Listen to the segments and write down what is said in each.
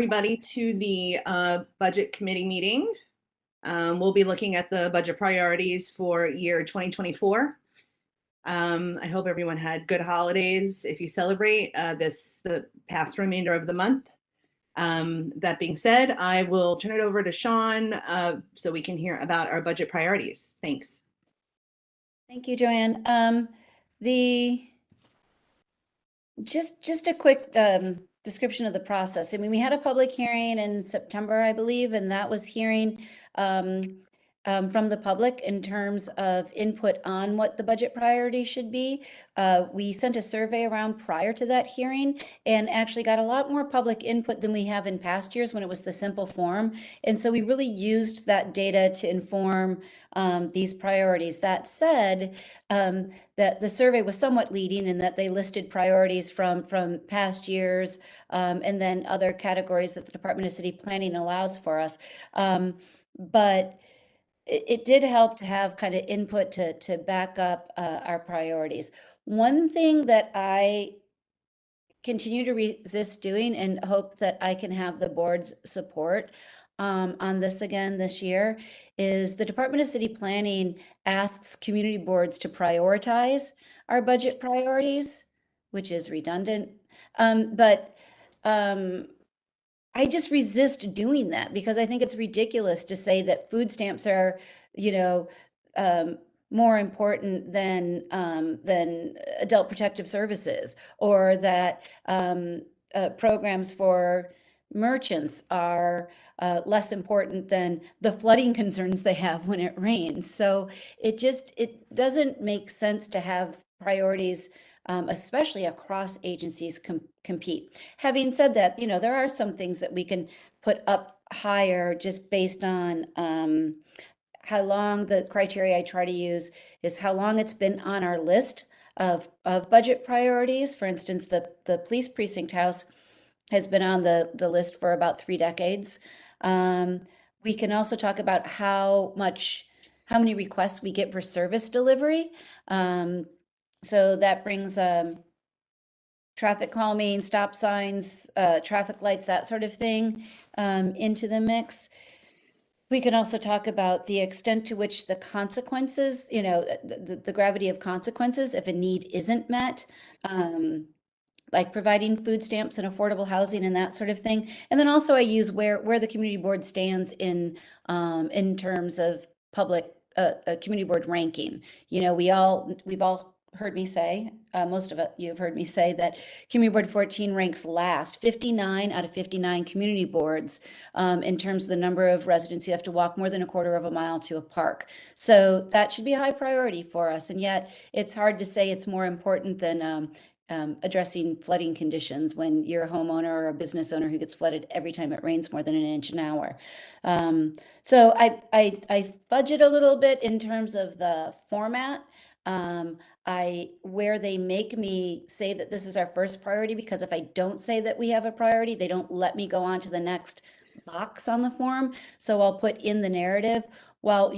Everybody to the Budget Committee meeting. We'll be looking at the budget priorities for year 2024. I hope everyone had good holidays if you celebrate the past remainder of the month. That being said, I will turn it over to Sean so we can hear about our budget priorities. Thanks. Thank you, Joanne. Just a quick description of the process. I mean, we had a public hearing in September, I believe, and that was hearing from the public in terms of input on what the budget priority should be. We sent a survey around prior to that hearing and actually got a lot more public input than we have in past years when it was the simple form. And so we really used that data to inform these priorities. That said, that the survey was somewhat leading in that they listed priorities from past years and then other categories that the Department of City Planning allows for us. But it did help to have kind of input to back up our priorities. One thing that I continue to resist doing and hope that I can have the board's support on this again this year is the Department of City Planning asks community boards to prioritize our budget priorities, which is redundant. But I just resist doing that because I think it's ridiculous to say that food stamps are, more important than adult protective services, or that programs for merchants are less important than the flooding concerns they have when it rains. So it doesn't make sense to have priorities, especially across agencies, compete. Having said that, there are some things that we can put up higher just based on how long. The criteria I try to use is how long it's been on our list of budget priorities. For instance, the police precinct house has been on the list for about 3 decades. We can also talk about how many requests we get for service delivery. So that brings traffic calming, stop signs, traffic lights, that sort of thing into the mix. We can also talk about the extent to which the consequences, the gravity of consequences if a need isn't met, like providing food stamps and affordable housing and that sort of thing. And then also I use where the community board stands in terms of public community board ranking. We've all heard me say, most of you have heard me say that Community Board 14 ranks last, 59 out of 59 community boards in terms of the number of residents who have to walk more than a quarter of a mile to a park. So that should be a high priority for us. And yet it's hard to say it's more important than addressing flooding conditions when you're a homeowner or a business owner who gets flooded every time it rains more than an inch an hour. So I budget a little bit in terms of the format. Where they make me say that this is our first priority, because if I don't say that we have a priority, they don't let me go on to the next box on the form. So I'll put in the narrative while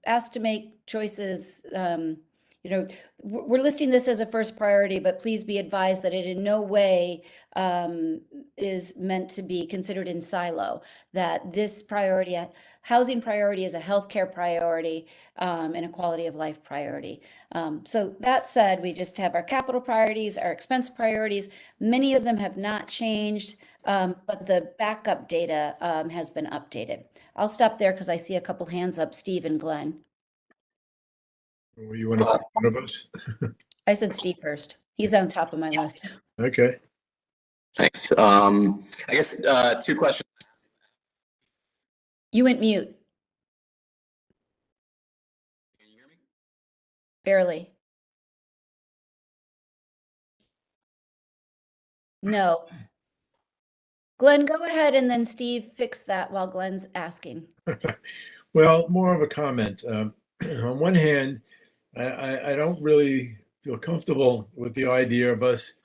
asked to make choices. We're listing this as a first priority, but please be advised that it in no way is meant to be considered in silo, that this priority, housing priority, is a healthcare priority and a quality of life priority. So that said, we just have our capital priorities, our expense priorities. Many of them have not changed, but the backup data has been updated. I'll stop there because I see a couple hands up, Steve and Glenn. Well, you want to pick one of us? I said Steve first. He's on top of my list. Okay. Thanks. I guess 2 questions. You went mute. Can you hear me? Barely. No. Glenn, go ahead, and then Steve fix that while Glenn's asking. Well, more of a comment. On one hand, I don't really feel comfortable with the idea of us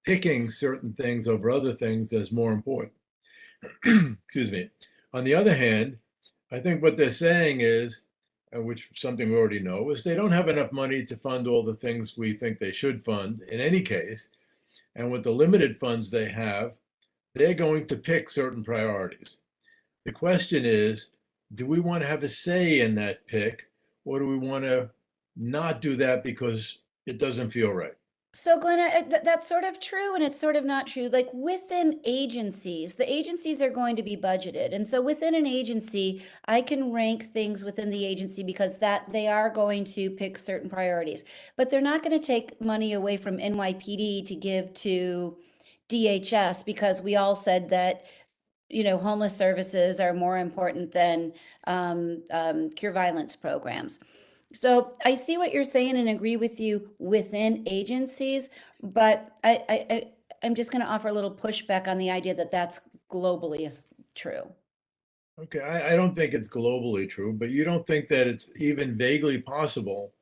picking certain things over other things as more important. Excuse me. On the other hand, I think what they're saying is, which is something we already know, is they don't have enough money to fund all the things we think they should fund in any case. And with the limited funds they have, they're going to pick certain priorities. The question is, do we want to have a say in that pick, or do we want to not do that because it doesn't feel right? So Glenn, that's sort of true and it's sort of not true. Like within agencies, the agencies are going to be budgeted. And so within an agency, I can rank things within the agency because that they are going to pick certain priorities. But they're not going to take money away from NYPD to give to DHS because we all said that, you know, homeless services are more important than cure violence programs. So I see what you're saying and agree with you within agencies, but I'm just going to offer a little pushback on the idea that that's globally is true. Okay, I don't think it's globally true, but you don't think that it's even vaguely possible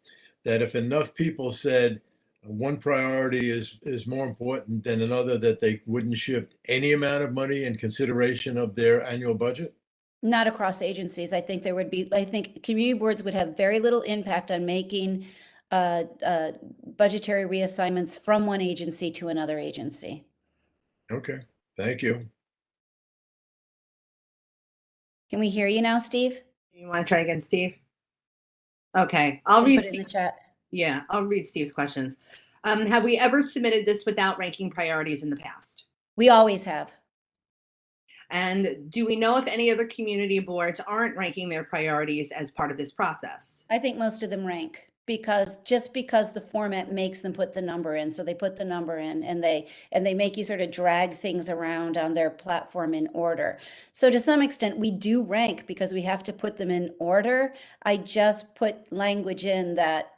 that if enough people said one priority is more important than another, that they wouldn't shift any amount of money in consideration of their annual budget? Not across agencies. I think there would be, I think community boards would have very little impact on making budgetary reassignments from one agency to another agency. Okay, thank you. Can we hear you now, Steve? You want to try again, Steve? Okay, I'll Just read put it in the Steve. chat. Yeah, I'll read Steve's questions. Have we ever submitted this without ranking priorities in the past? We always have. And do we know if any other community boards aren't ranking their priorities as part of this process? I think most of them rank because the format makes them put the number in. So they put the number in and they make you sort of drag things around on their platform in order. So to some extent we do rank because we have to put them in order. I just put language in that,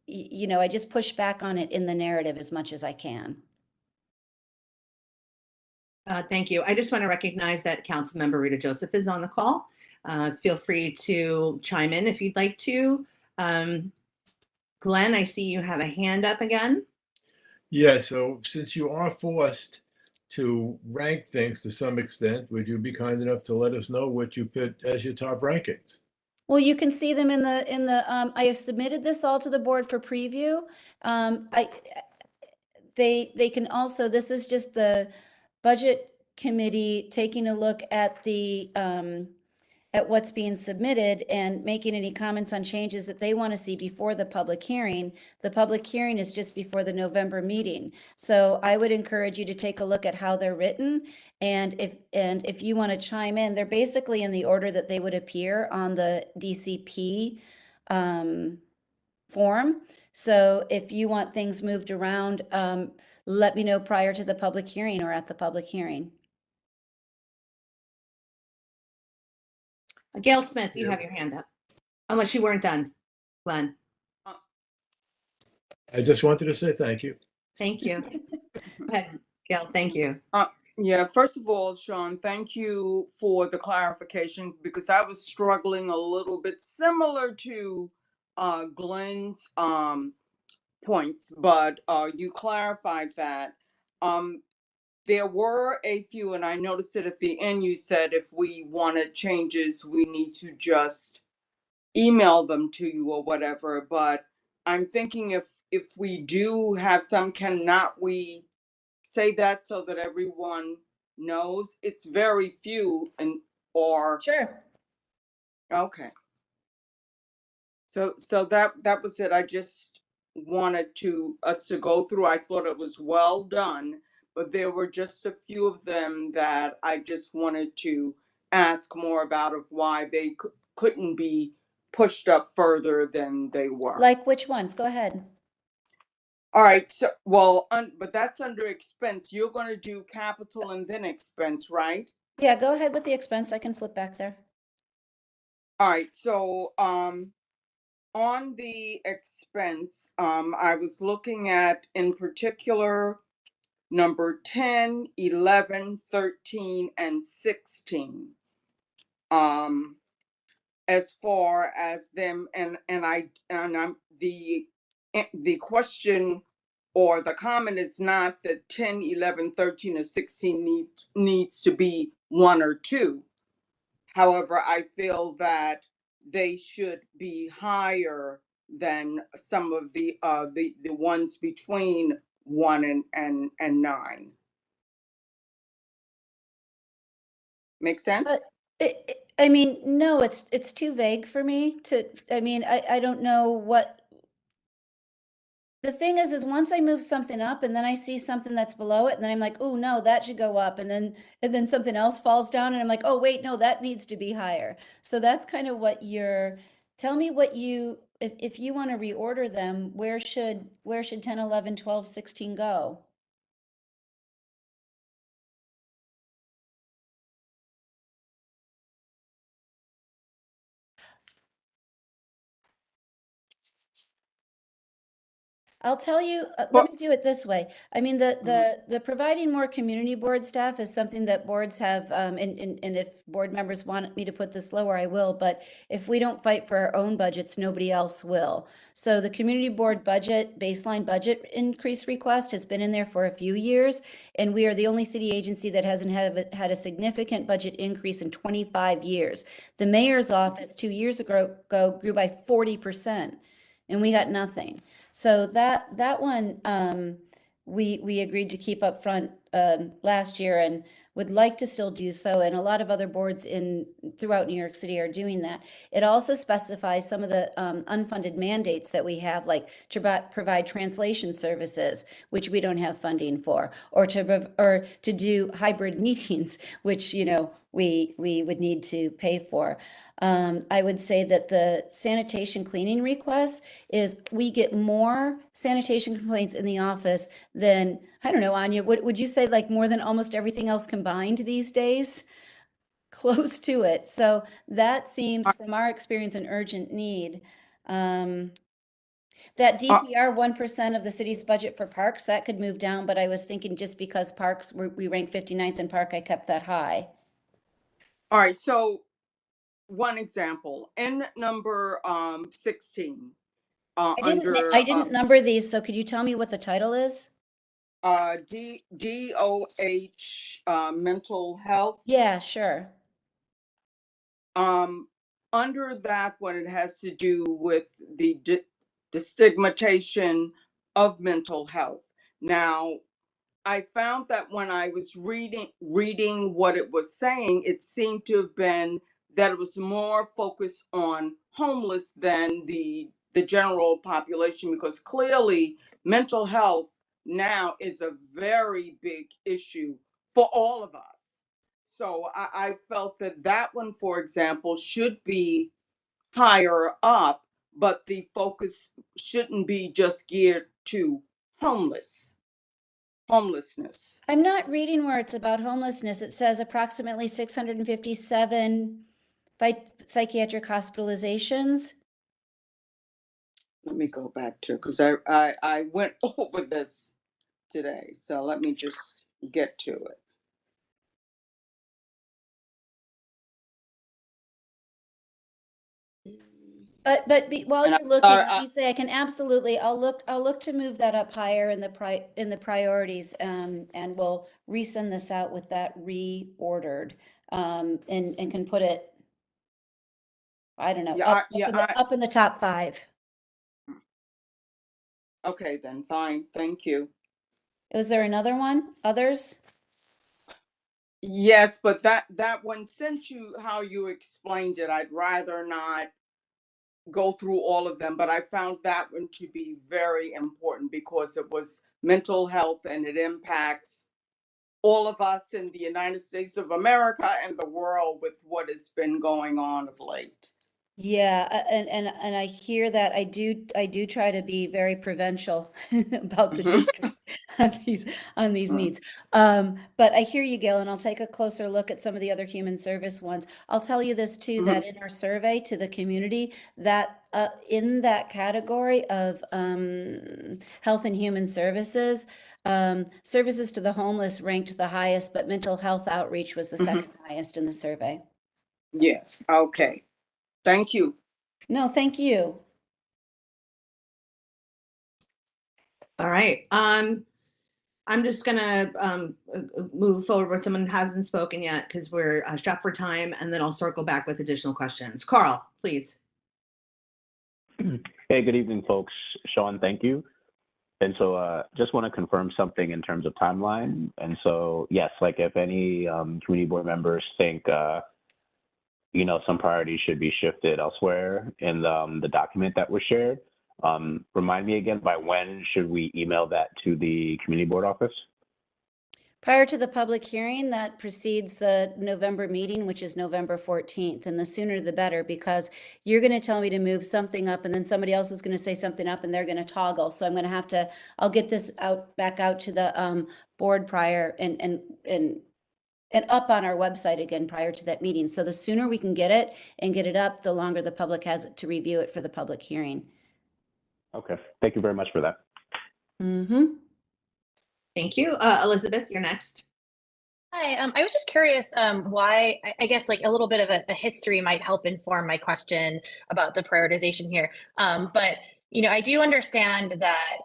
you know, I just push back on it in the narrative as much as I can. Thank you. I just want to recognize that Councilmember Rita Joseph is on the call. Feel free to chime in if you'd like to. Glenn, I see you have a hand up again. Yeah, so since you are forced to rank things to some extent, would you be kind enough to let us know what you put as your top rankings? Well, you can see them in the I have submitted this all to the board for preview. They can also, this is just the budget committee taking a look at the at what's being submitted and making any comments on changes that they want to see before the public hearing. The public hearing is just before the November meeting. So I would encourage you to take a look at how they're written. And if you want to chime in, they're basically in the order that they would appear on the DCP form. So if you want things moved around, let me know prior to the public hearing or at the public hearing. Gail Smith, you Yeah. have your hand up. Unless you weren't done, Glenn. I just wanted to say thank you. Thank you. Go ahead, Gail, thank you. Yeah, first of all, Sean, thank you for the clarification because I was struggling a little bit similar to Glenn's points, but you clarified that. There were a few, and I noticed it at the end, you said if we wanted changes, we need to just email them to you or whatever. But I'm thinking if we do have some, cannot we say that so that everyone knows? It's very few or Sure. okay. So that was it. I just wanted us to go through. I thought it was well done, but there were just a few of them that I just wanted to ask more about of why they couldn't be pushed up further than they were. Like which ones? Go ahead. All right, so well, but that's under expense. You're going to do capital and then expense, right? Yeah, go ahead with the expense. I can flip back there. All right, so on the expense, I was looking at in particular number 10, 11, 13, and 16. As far as them and I'm the question or the comment is not that 10, 11, 13, or 16 needs to be 1 or 2. However, I feel that they should be higher than some of the ones between 1 and 9. Make sense? But I mean, no, it's too vague for me to, I mean, I don't know what. The thing is once I move something up and then I see something that's below it, and then I'm like, oh no, that should go up. And then something else falls down and I'm like, oh wait, no, that needs to be higher. So that's kind of what tell me what if you want to reorder them, where should 10, 11, 12, 16 go? I'll tell you, let me do it this way. I mean, the providing more community board staff is something that boards have, and if board members want me to put this lower, I will, but if we don't fight for our own budgets, nobody else will. So the community board budget, baseline budget increase request has been in there for a few years, and we are the only city agency that hasn't had a significant budget increase in 25 years. The mayor's office 2 years ago grew by 40%, and we got nothing. So that one, we agreed to keep up front last year and would like to still do so. And a lot of other boards throughout New York City are doing that. It also specifies some of the unfunded mandates that we have, like to provide translation services, which we don't have funding for, or to do hybrid meetings, which we would need to pay for. I would say that the sanitation cleaning requests is we get more sanitation complaints in the office than, I don't know, Anya, would you say like more than almost everything else combined these days? Close to it. So that seems, from our experience, an urgent need. That DPR 1% of the city's budget for parks, that could move down, but I was thinking just because parks, we rank 59th in park, I kept that high. All right, so one example in number 16. I didn't number these, so could you tell me what the title is? DOH, mental health. Yeah, sure. Under that one, it has to do with the stigmatization of mental health. Now, I found that when I was reading what it was saying, it seemed to have been that it was more focused on homeless than the general population, because clearly mental health now is a very big issue for all of us. So I felt that one, for example, should be higher up, but the focus shouldn't be just geared to homelessness. I'm not reading where it's about homelessness. It says approximately 657 by psychiatric hospitalizations. Let me go back to, because I went over this today. So let me just get to it. But while you're looking, let me say I can absolutely, I'll look to move that up higher in the priorities, and we'll resend this out with that reordered, and can put it, I don't know, up in the top 5. Okay, then fine. Thank you. Was there another one? Others? Yes, but that one, since how you explained it, I'd rather not go through all of them, but I found that one to be very important because it was mental health and it impacts all of us in the United States of America and the world with what has been going on of late. Yeah, and I hear that. I do try to be very provincial about the district on these needs. But I hear you, Gail, and I'll take a closer look at some of the other human service ones. I'll tell you this too, that in our survey to the community, that in that category of health and human services, services to the homeless ranked the highest, but mental health outreach was the second highest in the survey. Yes. Okay. Thank you. No, thank you. All right. I'm just gonna move forward with someone who hasn't spoken yet because we're strapped for time, and then I'll circle back with additional questions. Carl, please. Hey, good evening, folks. Sean, thank you. And so just want to confirm something in terms of timeline. And so, yes, like if any community board members think, some priorities should be shifted elsewhere in the document that was shared, remind me again, by when should we email that to the community board office? Prior to the public hearing that precedes the November meeting, which is November 14th, and the sooner the better, because you're going to tell me to move something up and then somebody else is going to say something up and they're going to toggle. So I'm going to have to, I'll get this back out to the board prior and up on our website again prior to that meeting. So the sooner we can get it and get it up, the longer the public has to review it for the public hearing. Okay, thank you very much for that. Mm-hmm. Thank you. Elizabeth, you're next. Hi, I was just curious why, I guess like a little bit of a history might help inform my question about the prioritization here. But, I do understand that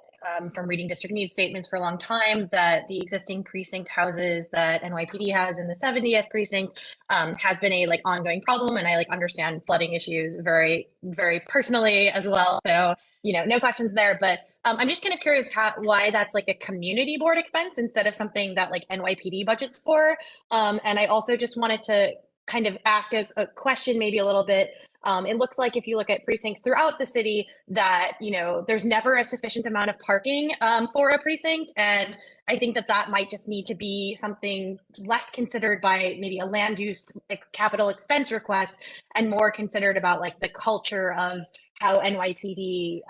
from reading district needs statements for a long time that the existing precinct houses that NYPD has in the 70th precinct has been a like ongoing problem. And I understand flooding issues very, very personally as well. So, no questions there, but I'm just kind of curious why that's like a community board expense instead of something that like NYPD budgets for. And I also just wanted to kind of ask a question maybe a little bit. It looks like if you look at precincts throughout the city that, there's never a sufficient amount of parking for a precinct. And I think that might just need to be something less considered by maybe a land use capital expense request and more considered about like the culture of how NYPD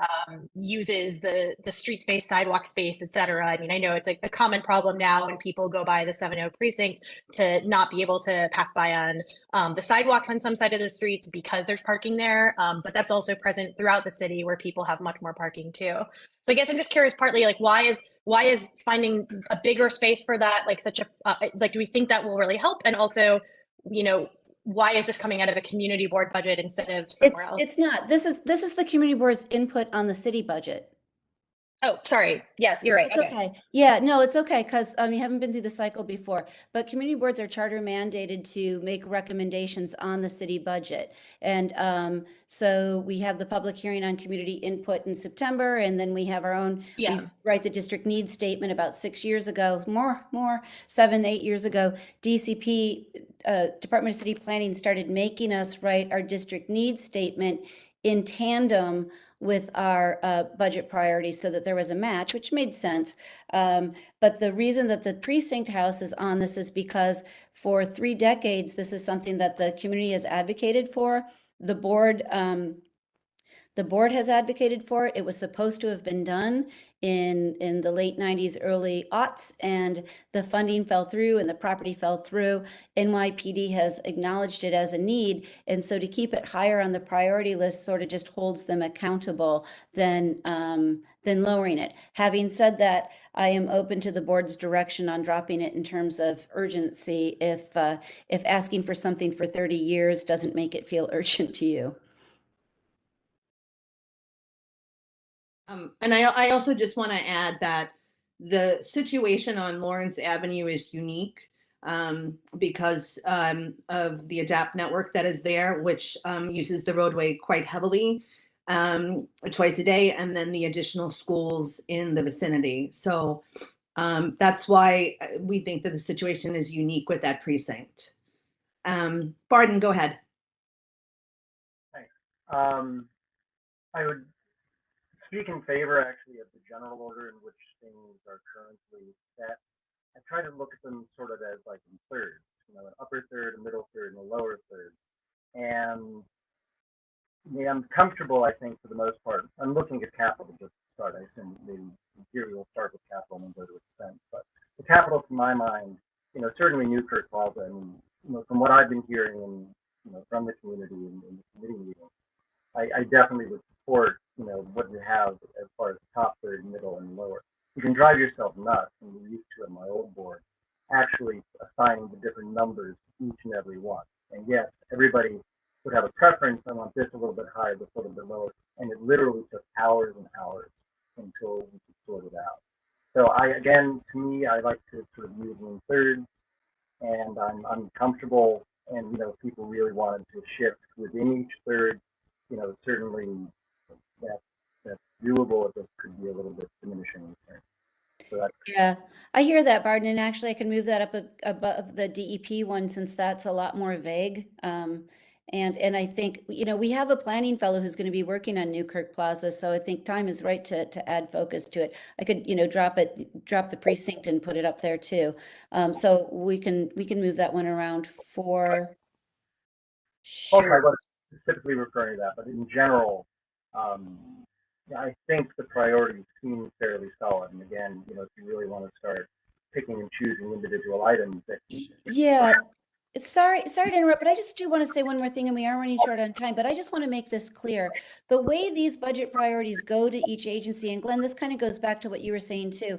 uses the street space, sidewalk space, et cetera. I mean, I know it's like a common problem now when people go by the 7-0 precinct to not be able to pass by on the sidewalks on some side of the streets because there's parking there. But that's also present throughout the city where people have much more parking too. So I guess I'm just curious partly like why is finding a bigger space for that like such a, do we think that will really help? And also, why is this coming out of a community board budget instead of somewhere else? It's not. This is the community board's input on the city budget. Oh, sorry. Yes, you're right. It's okay. Yeah, no, it's okay because you haven't been through the cycle before. But community boards are charter mandated to make recommendations on the city budget. And so we have the public hearing on community input in September, and then we have our own, we write the district needs statement about 6 years ago, more, 7, 8 years ago. DCP, Department of City Planning, started making us write our district needs statement in tandem with our budget priorities so that there was a match, which made sense. But the reason that the precinct house is on this is because for 3 decades, this is something that the community has advocated for. The board has advocated for it. It was supposed to have been done in the late 90s, early aughts, and the funding fell through and the property fell through. NYPD has acknowledged it as a need. And so to keep it higher on the priority list sort of just holds them accountable than lowering it. Having said that, I am open to the board's direction on dropping it in terms of urgency if asking for something for 30 years doesn't make it feel urgent to you. And I also just want to add that the situation on Lawrence Avenue is unique because of the ADAPT network that is there, which uses the roadway quite heavily twice a day, and then the additional schools in the vicinity. So that's why we think that the situation is unique with that precinct. Barden, go ahead. Thanks. I would speak in favor actually of the general order in which things are currently set. I try to look at them sort of as like in thirds, an upper third, a middle third, and a lower third. And I'm comfortable, I think, for the most part. I'm looking at capital just to start. I assume maybe here we'll start with capital and then go to expense. But the capital, to my mind, certainly Newkirk Plaza. I mean, from what I've been hearing and from the community in the committee meeting, I definitely would support what you have as far as top third, middle, and lower. You can drive yourself nuts, and we're used to it on my old board, actually assigning the different numbers to each and every one. And yes, everybody would have a preference. I want this a little bit higher, this a little bit lower, and it literally took hours and hours until we could sort it out. So to me, I like to sort of use it in thirds, and I'm comfortable. And people really wanted to shift within each third. Certainly that that's doable, if it could be a little bit diminishing return. So that's Yeah, I hear that, Barton, and actually I can move that up above the DEP one since that's a lot more vague. And I think, you know, we have a planning fellow who's going to be working on Newkirk Plaza, so I think time is right to add focus to it. I could, you know, drop the precinct and put it up there too. So we can move that one around for okay. I sure. wasn't specifically referring to that, but in general, yeah, I think the priorities seem fairly solid. And again, you know, if you really want to start picking and choosing individual items, that Yeah, sorry to interrupt, but I just do want to say one more thing, and we are running short on time, but I just want to make this clear. The way these budget priorities go to each agency, and Glenn, this kind of goes back to what you were saying too.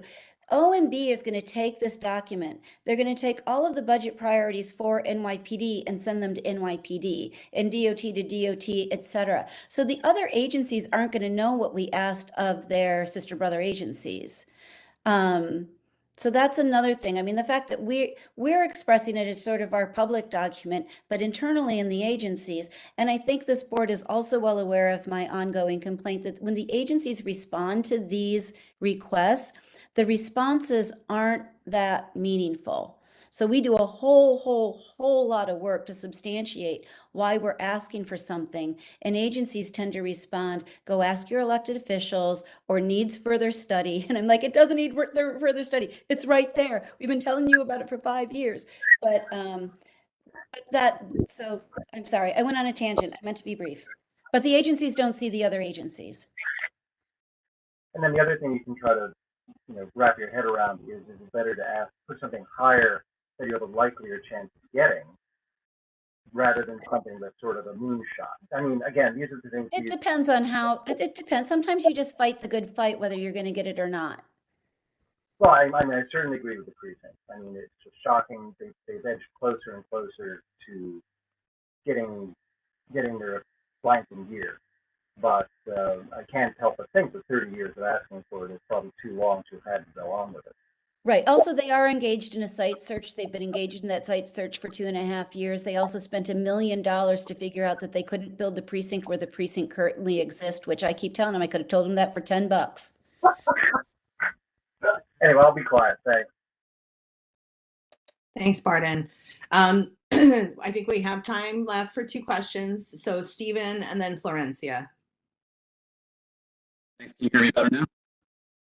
OMB is going to take this document. They're going to take all of the budget priorities for NYPD and send them to NYPD and DOT to DOT, et cetera. So the other agencies aren't going to know what we asked of their sister brother agencies. So that's another thing. I mean, the fact that we're expressing it as sort of our public document, but internally in the agencies, and I think this board is also well aware of my ongoing complaint that when the agencies respond to these requests, the responses aren't that meaningful. So we do a whole lot of work to substantiate why we're asking for something. And agencies tend to respond, go ask your elected officials, or needs further study. And I'm like, it doesn't need further study. It's right there. We've been telling you about it for 5 years. But so I'm sorry, I went on a tangent. I meant to be brief. But the agencies don't see the other agencies. and then the other thing you can try to, you know, wrap your head around is it better to ask for something higher that you have a likelier chance of getting, rather than something that's sort of a moonshot. I mean, again, these are the things. It depends on how, it depends. Sometimes you just fight the good fight, whether you're going to get it or not. Well, I mean, I certainly agree with the precinct. I mean, it's just shocking. They've edged closer and closer to getting their blank in gear. But I can't help but think that 30 years of asking for it is probably too long to have had to go on with it. Right. Also, they are engaged in a site search. They've been engaged in that site search for 2.5 years. They also spent $1 million to figure out that they couldn't build the precinct where the precinct currently exists, which I keep telling them I could have told them that for $10. Anyway, I'll be quiet. Thanks. Thanks, Barton. I think we have time left for 2 questions. So Stephen and then Florencia. Thanks. Can you hear me better now?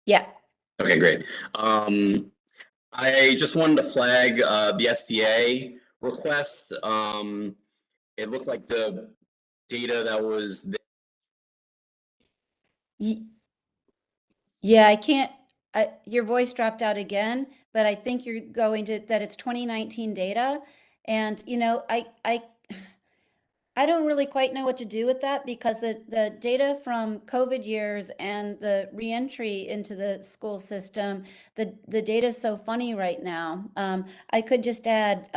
Yeah. Okay, great. I just wanted to flag the SCA requests. It looked like the data that was Yeah, I can't, your voice dropped out again, but I think you're going to, that it's 2019 data. And, you know, I don't really quite know what to do with that because the data from COVID years and the reentry into the school system, the data is so funny right now. I could just add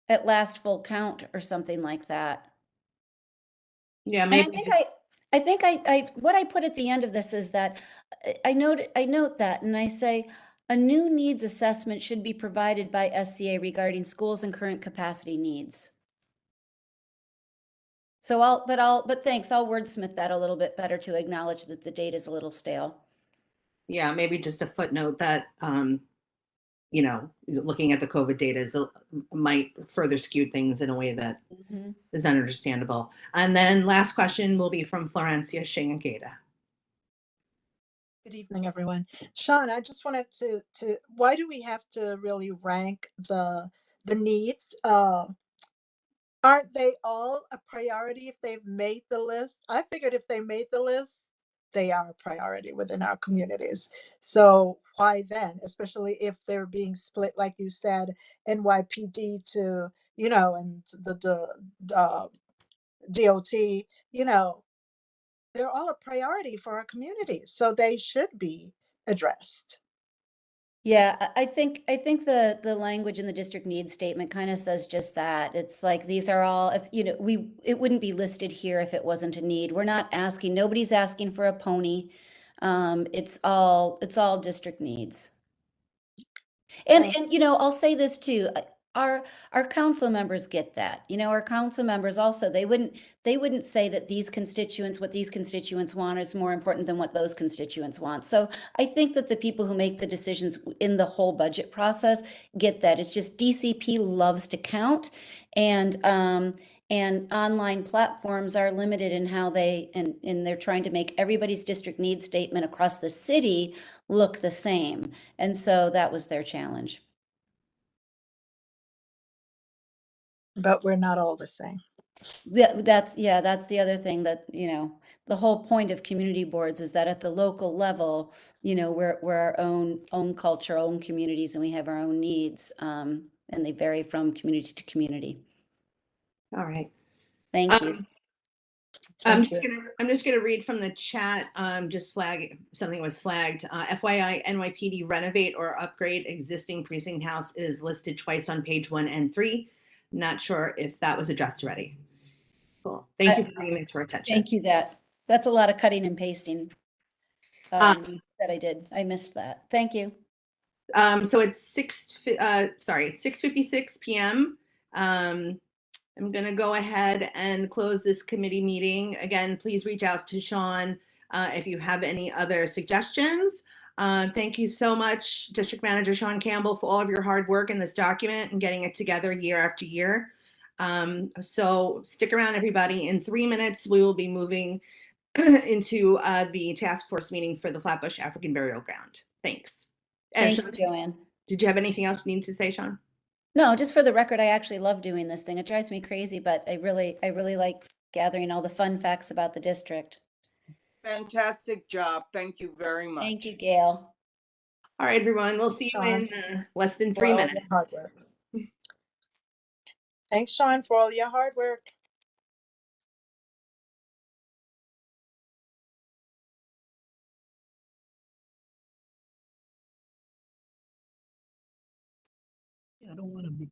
at last full count or something like that. Yeah, And maybe. I think what I put at the end of this is that I note that, and I say a new needs assessment should be provided by SCA regarding schools and current capacity needs. So but thanks, I'll wordsmith that a little bit better to acknowledge that the data is a little stale. Yeah, maybe just a footnote that, you know, looking at the COVID data might further skew things in a way that is understandable. And then last question will be from Florencia Shingageda. Good evening, everyone. Sean, I just wanted to why do we have to really rank the needs? Aren't they all a priority if they've made the list? I figured if they made the list, they are a priority within our communities. So why then, especially if they're being split, like you said, NYPD to, you know, and the DOT, you know, they're all a priority for our communities. So they should be addressed. Yeah, I think the language in the district needs statement kind of says just that. It's like these are all, if you know, it wouldn't be listed here if it wasn't a need. We're not asking, nobody's asking for a pony. It's all district needs. And you know, I'll say this too. our council members get that. You know, our council members also, they wouldn't say that what these constituents want is more important than what those constituents want. So I think that the people who make the decisions in the whole budget process get that. It's just DCP loves to count, and online platforms are limited in how and they're trying to make everybody's district needs statement across the city look the same. And so that was their challenge. But we're not all the same. That's the other thing, that, you know, the whole point of community boards is that at the local level, you know, we're our own culture, own communities, and we have our own needs, and they vary from community to community. All right. Thank you. I'm Thank you. just gonna read from the chat. Just something was flagged. FYI, NYPD renovate or upgrade existing precinct house is listed twice on page 1 and 3. Not sure if that was addressed already. Cool. Thank you for bringing it to our attention. Thank you. That's a lot of cutting and pasting that I did. I missed that. Thank you. So it's 6:56 p.m. I'm going to go ahead and close this committee meeting. Again, please reach out to Sean if you have any other suggestions. Thank you so much, District Manager Sean Campbell, for all of your hard work in this document and getting it together year after year. So stick around, everybody. In 3 minutes, we will be moving into the task force meeting for the Flatbush African Burial Ground. Thanks. And Thank you, Joanne. Did you have anything else you need to say, Sean? No, just for the record, I actually love doing this thing. It drives me crazy, but I really like gathering all the fun facts about the district. Fantastic job. Thank you very much. Thank you, Gail. All right, everyone. We'll see you in less than 3 minutes. Hard work. Thanks, Sean, for all your hard work. I don't want to be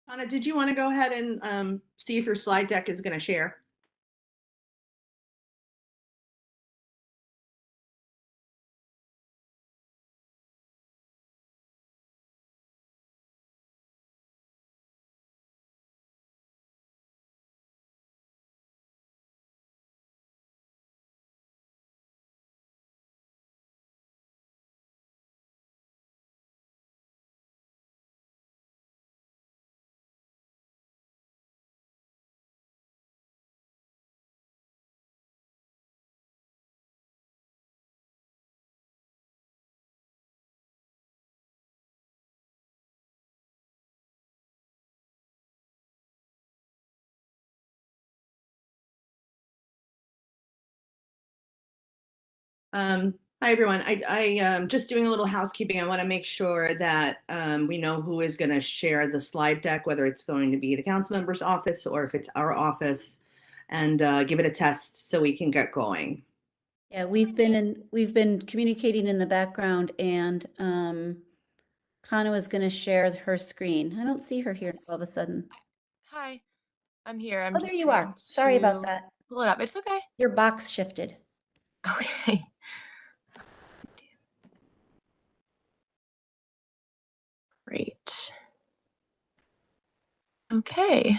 Anna, did you want to go ahead and see if your slide deck is going to share? Hi, everyone. I just doing a little housekeeping. I want to make sure that we know who is going to share the slide deck, whether it's going to be the council member's office or if it's our office, and give it a test so we can get going. Yeah, we've been communicating in the background, and Kana was going to share her screen. I don't see her here all of a sudden. Hi, I'm here. I'm Oh, just there you are. trying Sorry about to that. pull it up. It's okay. Your box shifted. Okay. Great. Okay.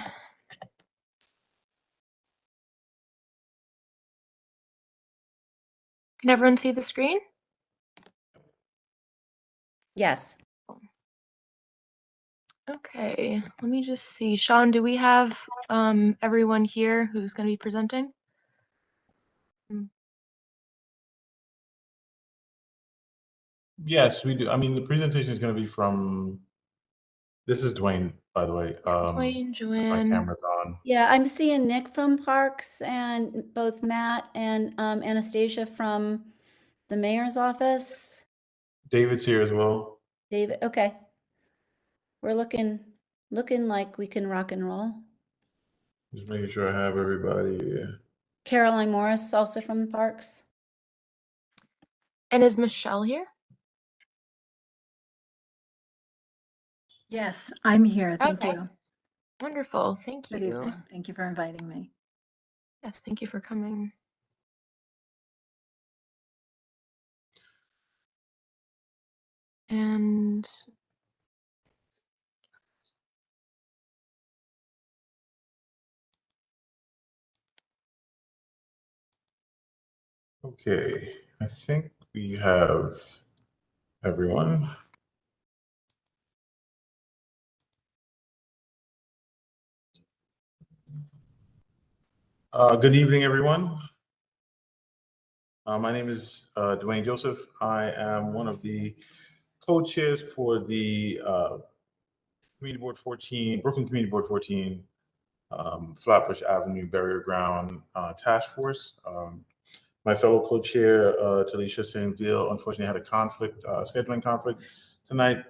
Can everyone see the screen? Yes. Okay, let me just see. Sean, do we have everyone here who's going to be presenting? Yes, we do. I mean, the presentation is going to be from, this is Dwayne, by the way. Dwayne, My Joanne. camera's on. Yeah, I'm seeing Nick from Parks and both Matt and Anastasia from the mayor's office. David's here as well. David, okay. We're looking like we can rock and roll. Just making sure I have everybody. Caroline Morris also from the Parks. And is Michelle here? Yes, I'm here. Thank Okay. you. Wonderful. Thank Good you. evening. Thank you for inviting me. Yes, thank you for coming. And Okay, I think we have everyone. Good evening, everyone. My name is Dwayne Joseph. I am one of the co-chairs for the Community Board 14, Brooklyn Community Board 14, Flatbush Avenue Burial Ground Task Force. My fellow co-chair, Talisha Sainville, unfortunately had a conflict, scheduling conflict tonight,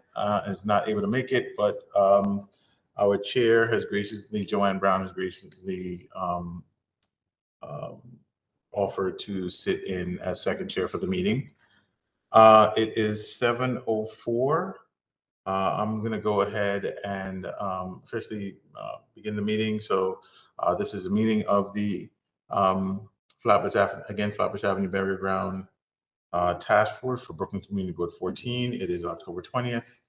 is not able to make it, but our chair has graciously, Joanne Brown has graciously offered to sit in as second chair for the meeting. It is 7:04. I'm going to go ahead and officially begin the meeting. So this is a meeting of the Flatbush Avenue Burial Ground Task Force for Brooklyn Community Board 14. It is October 20th.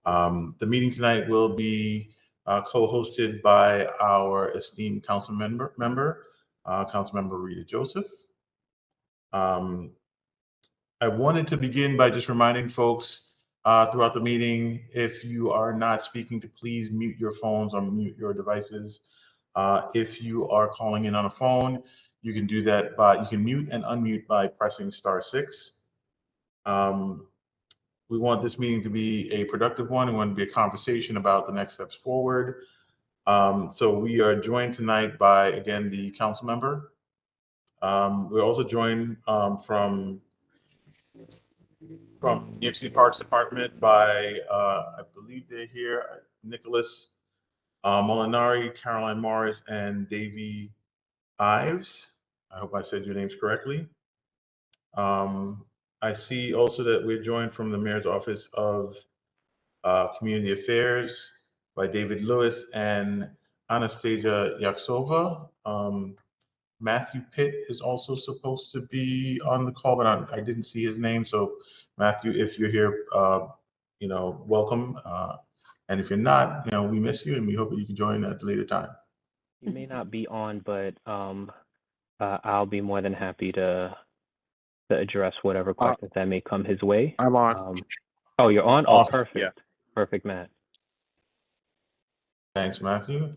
The meeting tonight will be co-hosted by our esteemed council member, Councilmember Rita Joseph. I wanted to begin by just reminding folks throughout the meeting, if you are not speaking, to please mute your phones or mute your devices. If you are calling in on a phone, you can do that you can mute and unmute by pressing *6. We want this meeting to be a productive one. We want it to be a conversation about the next steps forward. So we are joined tonight by, again, the council member. We're also joined from New York City Parks Department by, I believe they're here, Nicholas Molinari, Caroline Morris, and Davey Ives. I hope I said your names correctly. I see also that we're joined from the Mayor's Office of Community Affairs by David Lewis and Anastasia Yaksova. Matthew Pitt is also supposed to be on the call, but I didn't see his name. So Matthew, if you're here, welcome. And if you're not, we miss you and we hope that you can join at a later time. You may not be on, but I'll be more than happy to address whatever questions that may come his way. I'm on. Oh, you're on? Awesome. Oh, perfect. Yeah. Perfect, Matt. Thanks, Matthew.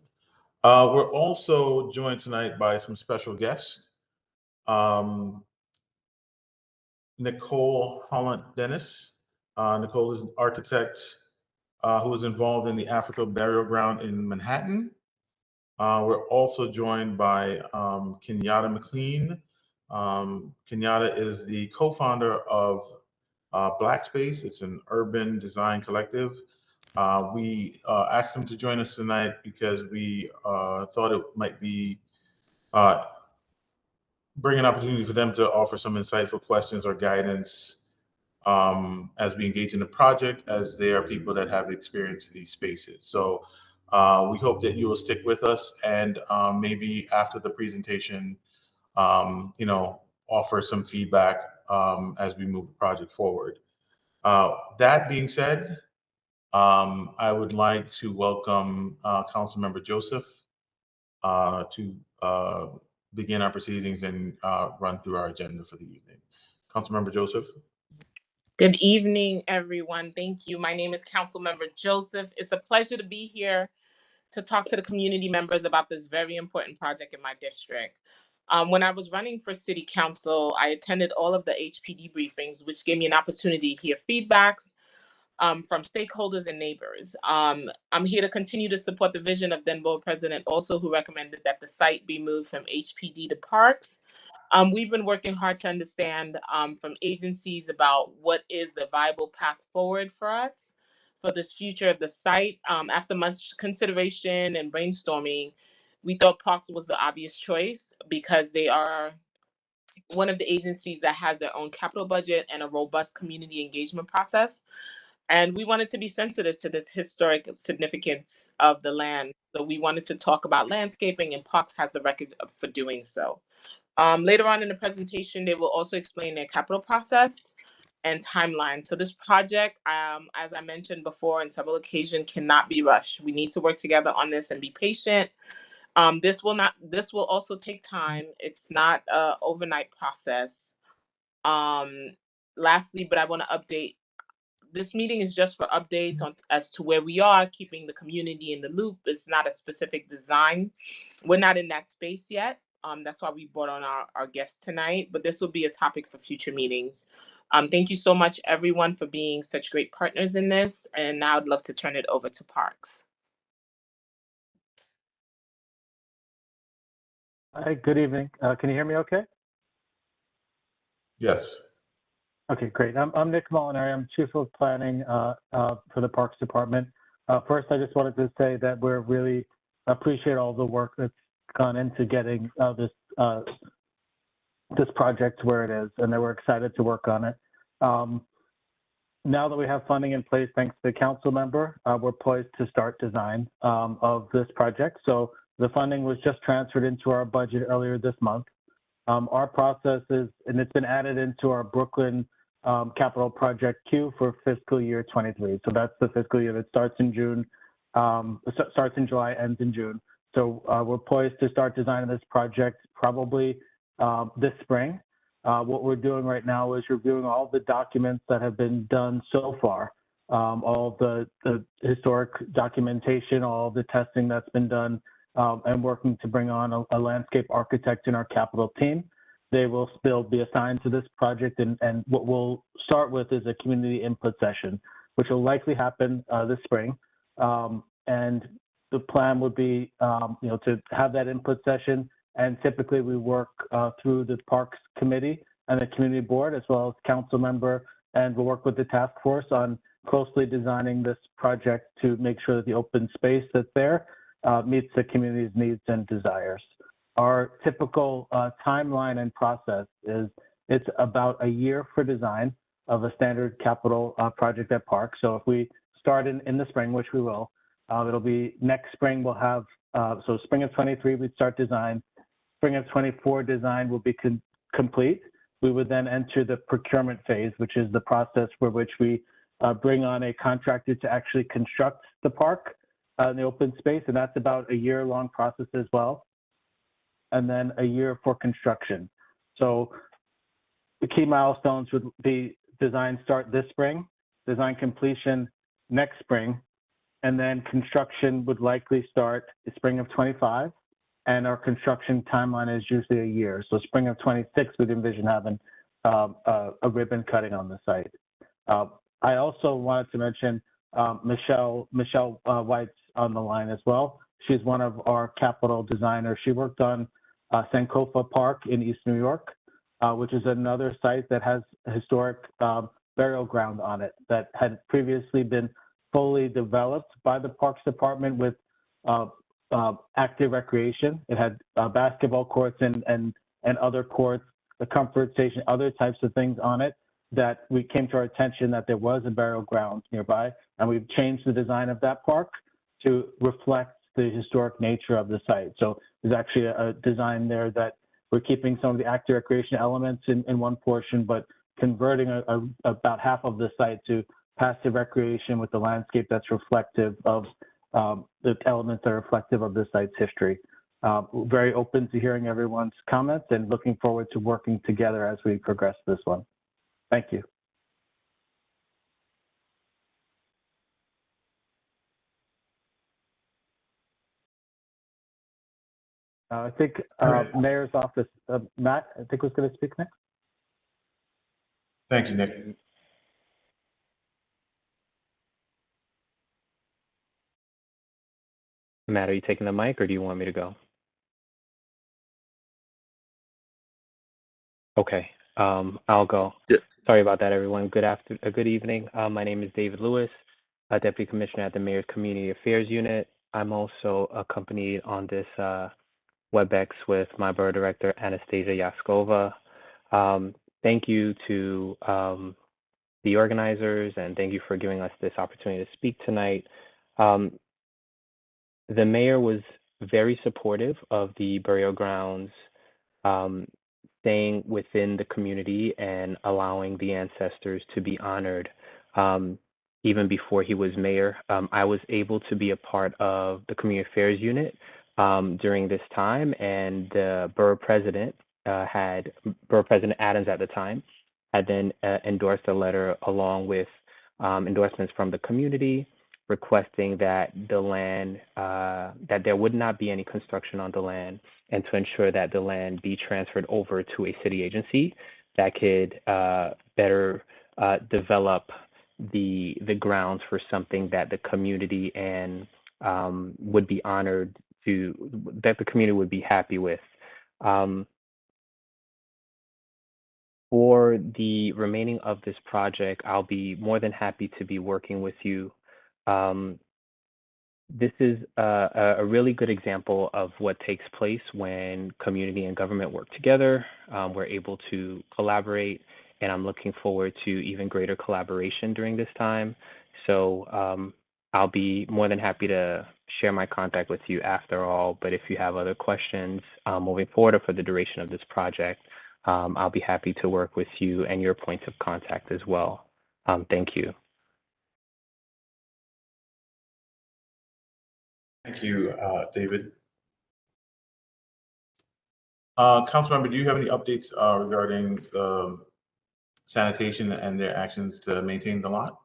We're also joined tonight by some special guests. Nicole Holland Dennis. Nicole is an architect who is involved in the Africa Burial Ground in Manhattan. We're also joined by Kenyatta McLean, Kenyatta is the co-founder of Black Space. It's an urban design collective. We asked him to join us tonight because we thought it might be bring an opportunity for them to offer some insightful questions or guidance as we engage in the project, as they are people that have experience in these spaces. So we hope that you will stick with us, and maybe after the presentation, offer some feedback as we move the project forward. That being said, I would like to welcome Councilmember Joseph to begin our proceedings and run through our agenda for the evening. Councilmember Joseph. Good evening, everyone. Thank you. My name is Councilmember Joseph. It's a pleasure to be here to talk to the community members about this very important project in my district. When I was running for City Council, I attended all of the HPD briefings, which gave me an opportunity to hear feedbacks from stakeholders and neighbors. I'm here to continue to support the vision of then Board President also, who recommended that the site be moved from HPD to parks. We've been working hard to understand from agencies about what is the viable path forward for us for this future of the site. After much consideration and brainstorming, we thought Parks was the obvious choice because they are one of the agencies that has their own capital budget and a robust community engagement process. And we wanted to be sensitive to this historic significance of the land. So we wanted to talk about landscaping, and Parks has the record for doing so. Later on in the presentation, they will also explain their capital process and timeline. So this project, as I mentioned before on several occasions, cannot be rushed. We need to work together on this and be patient. This will also take time. It's not an overnight process. Lastly, but I want to update. This meeting is just for updates on as to where we are, keeping the community in the loop. It's not a specific design. We're not in that space yet. That's why we brought on our guest tonight, but this will be a topic for future meetings. Thank you so much, everyone, for being such great partners in this. And now I'd love to turn it over to Parks. Hi, good evening. Can you hear me okay? Yes. Okay, great. I'm Nick Molinari. I'm Chief of Planning for the Parks Department. First, I just wanted to say that we're really appreciate all the work that's gone into getting this project where it is, and that we're excited to work on it. Now that we have funding in place, thanks to the council member, we're poised to start design of this project. So the funding was just transferred into our budget earlier this month. Our process is, and it's been added into our Brooklyn capital project queue for fiscal year 23. So that's the fiscal year that starts in June, starts in July, ends in June. So we're poised to start designing this project probably this spring. What we're doing right now is reviewing all the documents that have been done so far, all the historic documentation, all the testing that's been done, and working to bring on a landscape architect in our capital team. They will still be assigned to this project, and what we'll start with is a community input session, which will likely happen this spring. And the plan would be, to have that input session, and typically we work through the Parks Committee and the Community Board, as well as council member, and we'll work with the task force on closely designing this project to make sure that the open space that's there meets the community's needs and desires. Our typical timeline and process is it's about a year for design of a standard capital project at Parks. So if we start in the spring, which we will, it'll be next spring we'll have, so spring of 23 we'd start design, spring of 24 design will be complete. We would then enter the procurement phase, which is the process for which we bring on a contractor to actually construct the park in the open space, and that's about a year-long process as well. And then a year for construction. So the key milestones would be design start this spring, design completion next spring, and then construction would likely start the spring of 25, and our construction timeline is usually a year. So spring of 26, we'd envision having a ribbon cutting on the site. I also wanted to mention Michelle White's on the line as well. She's one of our capital designers. She worked on Sankofa Park in East New York. which is another site that has a historic burial ground on it that had previously been fully developed by the Parks Department with active recreation. It had basketball courts and other courts, the comfort station, other types of things on it that we came to our attention that there was a burial ground nearby, and we've changed the design of that park to reflect the historic nature of the site. So there's actually a design there that we're keeping some of the active recreation elements in one portion, but converting about half of the site to passive recreation with the landscape that's reflective of the elements that are reflective of the site's history. Very open to hearing everyone's comments and looking forward to working together as we progress this one. Thank you. I think Mayor's office, Matt, I think was going to speak next. Thank you, Nick. Matt, are you taking the mic or do you want me to go? Okay, I'll go. Yeah. Sorry about that, everyone. Good evening. My name is David Lewis, a Deputy Commissioner at the Mayor's Community Affairs Unit. I'm also accompanied on this WebEx with my Borough Director, Anastasia Yaskova. Thank you to the organizers, and thank you for giving us this opportunity to speak tonight. The Mayor was very supportive of the burial grounds staying within the community and allowing the ancestors to be honored. Even before he was mayor, I was able to be a part of the Community Affairs Unit during this time, and the Borough President Borough President Adams at the time had then endorsed a letter along with endorsements from the community requesting that the land, that there would not be any construction on the land, and to ensure that the land be transferred over to a city agency that could better develop the grounds for something that the community and would be honored to, that the community would be happy with. For the remaining of this project, I'll be more than happy to be working with you. This is a really good example of what takes place when community and government work together. We're able to collaborate, and I'm looking forward to even greater collaboration during this time. So I'll be more than happy to share my contact with you after all, but if you have other questions moving forward or for the duration of this project, I'll be happy to work with you and your points of contact as well. Thank you. Thank you, David. Councilmember, do you have any updates regarding sanitation and their actions to maintain the lot?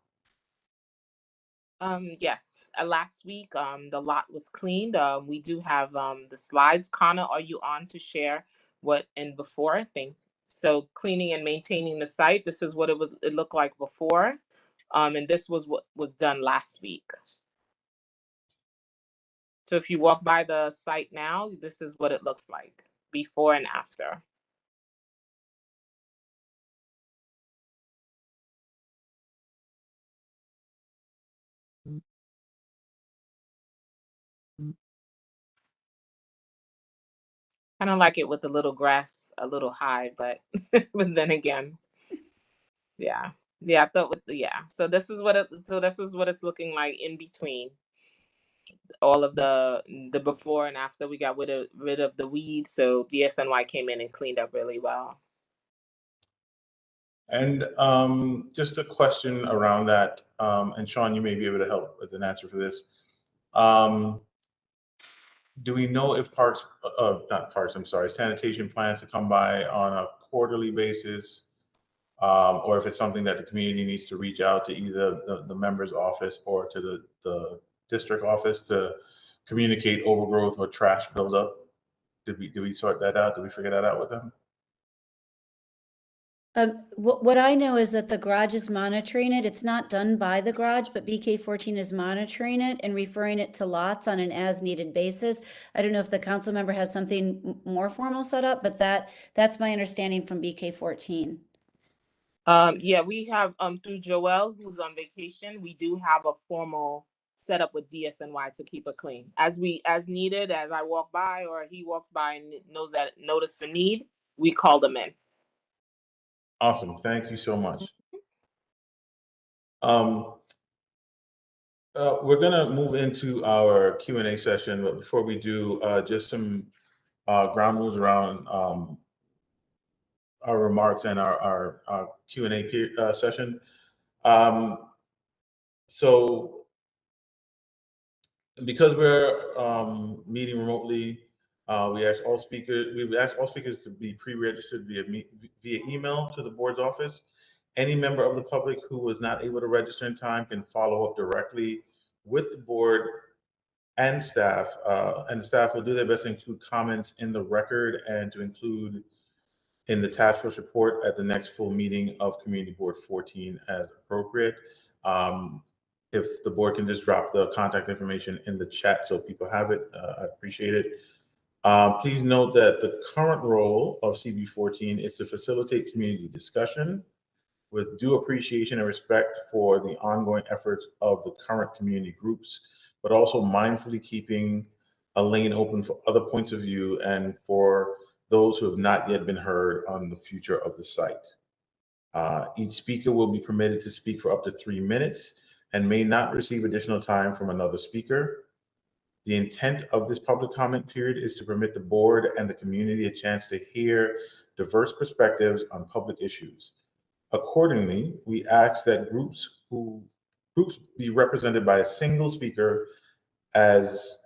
Yes, last week the lot was cleaned. We do have the slides. Connor, are you on to share what and before thing? So cleaning and maintaining the site. This is what it looked like before, and this was what was done last week. So if you walk by the site now, this is what it looks like before and after. I don't like it with a little grass, a little high, but but then again, yeah, I thought with So this is what it's looking like in between all of the before and after. We got rid of the weeds, so DSNY came in and cleaned up really well. And just a question around that, and Sean, you may be able to help with an answer for this. Do we know if sanitation plans to come by on a quarterly basis, or if it's something that the community needs to reach out to either the member's office or to the district office to communicate overgrowth or trash buildup? Did we sort that out? Did we figure that out with them? What I know is that the garage is monitoring it. It's not done by the garage, but BK14 is monitoring it and referring it to lots on an as-needed basis. I don't know if the council member has something more formal set up, but that's my understanding from BK14. Yeah, we have through Joelle, who's on vacation, we do have a formal setup with DSNY to keep it clean. As needed, as I walk by or he walks by and notice the need, we call them in. Awesome. Thank you so much. We're gonna move into our Q&A session, but before we do, just some ground rules around our remarks and our Q&A session. So because we're meeting remotely, we've asked all speakers to be pre-registered via email to the board's office. Any member of the public who was not able to register in time can follow up directly with the board and staff, and the staff will do their best to include comments in the record and to include in the task force report at the next full meeting of Community Board 14 as appropriate. If the board can just drop the contact information in the chat so people have it, I appreciate it. Please note that the current role of CB14 is to facilitate community discussion with due appreciation and respect for the ongoing efforts of the current community groups, but also mindfully keeping a lane open for other points of view and for those who have not yet been heard on the future of the site. Each speaker will be permitted to speak for up to 3 minutes and may not receive additional time from another speaker. The intent of this public comment period is to permit the board and the community a chance to hear diverse perspectives on public issues. Accordingly, we ask that groups be represented by a single speaker, as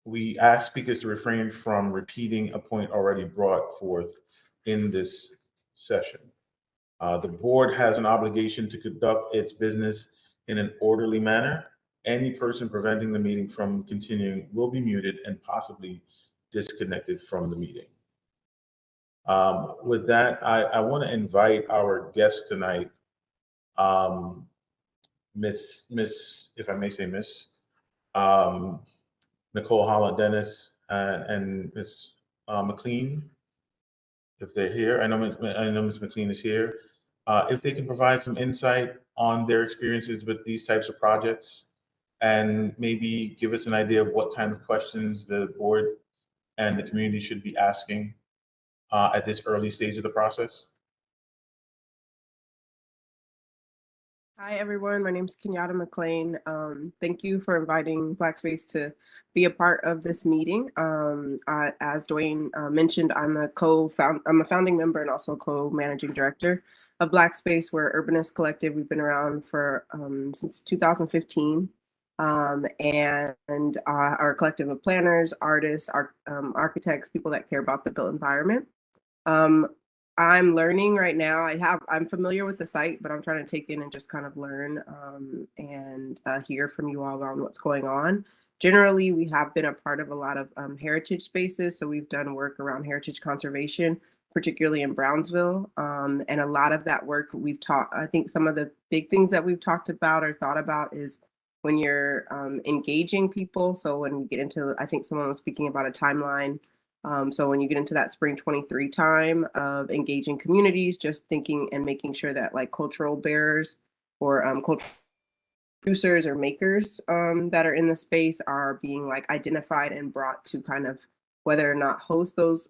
we ask speakers to refrain from repeating a point already brought forth in this session. The board has an obligation to conduct its business in an orderly manner. Any person preventing the meeting from continuing will be muted and possibly disconnected from the meeting. With that, I want to invite our guest tonight, Miss, if I may say Miss, Nicole Holland Dennis and Miss McLean, if they're here. I know Ms. McLean is here. If they can provide some insight on their experiences with these types of projects and maybe give us an idea of what kind of questions the board and the community should be asking at this early stage of the process. Hi, everyone. My name is Kenyatta McLean. Thank you for inviting Black Space to be a part of this meeting. As Dwayne mentioned, I'm a founding member and also co-managing director of Black Space. We're Urbanist Collective. We've been around for since 2015. And our collective of planners, artists, architects, people that care about the built environment. I'm learning right now. I'm familiar with the site, but I'm trying to take in and just kind of learn and hear from you all on what's going on. Generally, we have been a part of a lot of heritage spaces. So we've done work around heritage conservation, particularly in Brownsville. And a lot of that work we've taught, I think some of the big things that we've talked about or thought about is when you're engaging people. So when we get into, I think someone was speaking about a timeline. So when you get into that spring 23 time of engaging communities, just thinking and making sure that like cultural bearers or cultural producers or makers that are in the space are being like identified and brought to kind of whether or not host those,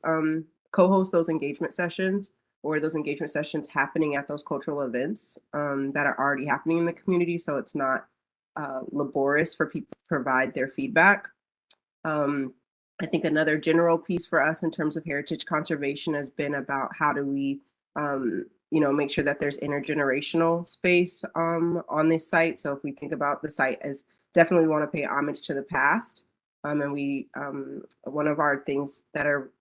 co-host those engagement sessions or those engagement sessions happening at those cultural events that are already happening in the community. So it's not laborious for people to provide their feedback. I think another general piece for us in terms of heritage conservation has been about how do we, make sure that there's intergenerational space on this site. So if we think about the site as definitely want to pay homage to the past, and we one of our things that are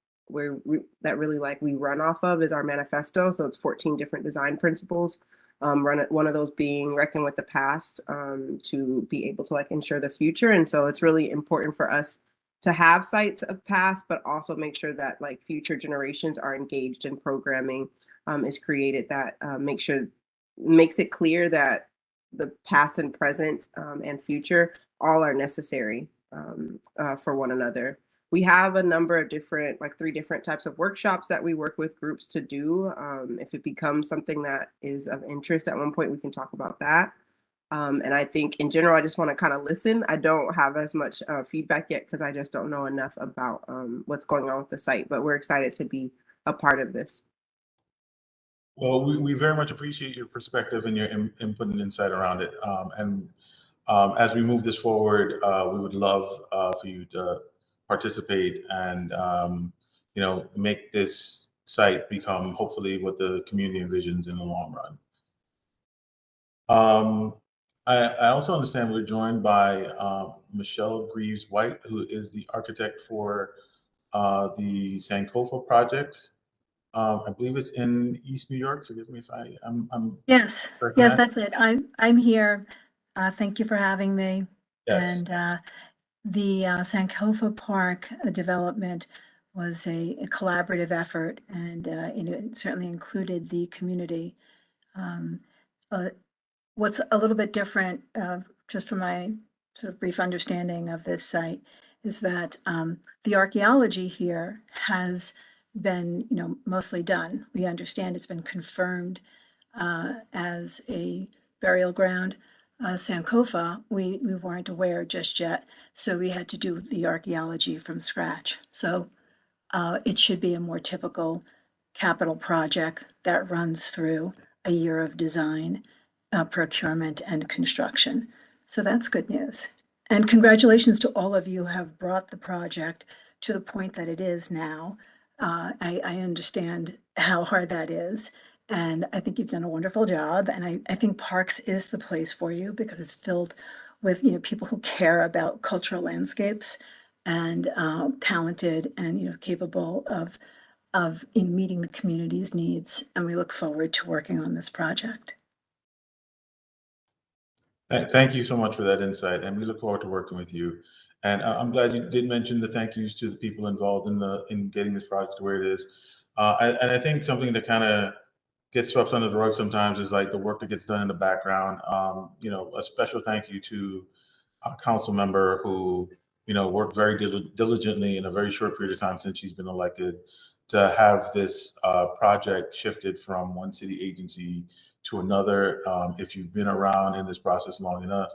that really like we run off of is our manifesto. So it's 14 different design principles. One of those being reckon with the past to be able to like ensure the future. And so it's really important for us to have sites of past, but also make sure that like future generations are engaged in programming is created that makes it clear that the past and present and future all are necessary for one another. We have a number of different, like 3 different types of workshops that we work with groups to do. If it becomes something that is of interest at one point, we can talk about that. And I think in general, I just want to kind of listen. I don't have as much feedback yet because I just don't know enough about what's going on with the site, but we're excited to be a part of this. Well, we very much appreciate your perspective and your input and insight around it. As we move this forward, we would love for you to participate and make this site become hopefully what the community envisions in the long run. I also understand we're joined by Michelle Greaves White, who is the architect for the Sankofa project. I believe it's in East New York. Forgive me if I'm Yes, correct. yes, that's it. I'm here. Thank you for having me. Yes. And the Sankofa Park development was a collaborative effort, and it certainly included the community. What's a little bit different, just from my sort of brief understanding of this site, is that the archaeology here has been, mostly done. We understand it's been confirmed as a burial ground. Sankofa, we weren't aware just yet, so we had to do the archaeology from scratch. So it should be a more typical capital project that runs through a year of design, procurement, and construction. So that's good news. And congratulations to all of you who have brought the project to the point that it is now. I understand how hard that is. And I think you've done a wonderful job. And I think Parks is the place for you because it's filled with people who care about cultural landscapes and talented and capable of meeting the community's needs. And we look forward to working on this project. Thank you so much for that insight, and we look forward to working with you. And I'm glad you did mention the thank yous to the people involved in getting this project to where it is. And I think something that kind of gets swept under the rug sometimes is like the work that gets done in the background. A special thank you to a council member who worked very diligently in a very short period of time since she's been elected to have this project shifted from one city agency to another. If you've been around in this process long enough,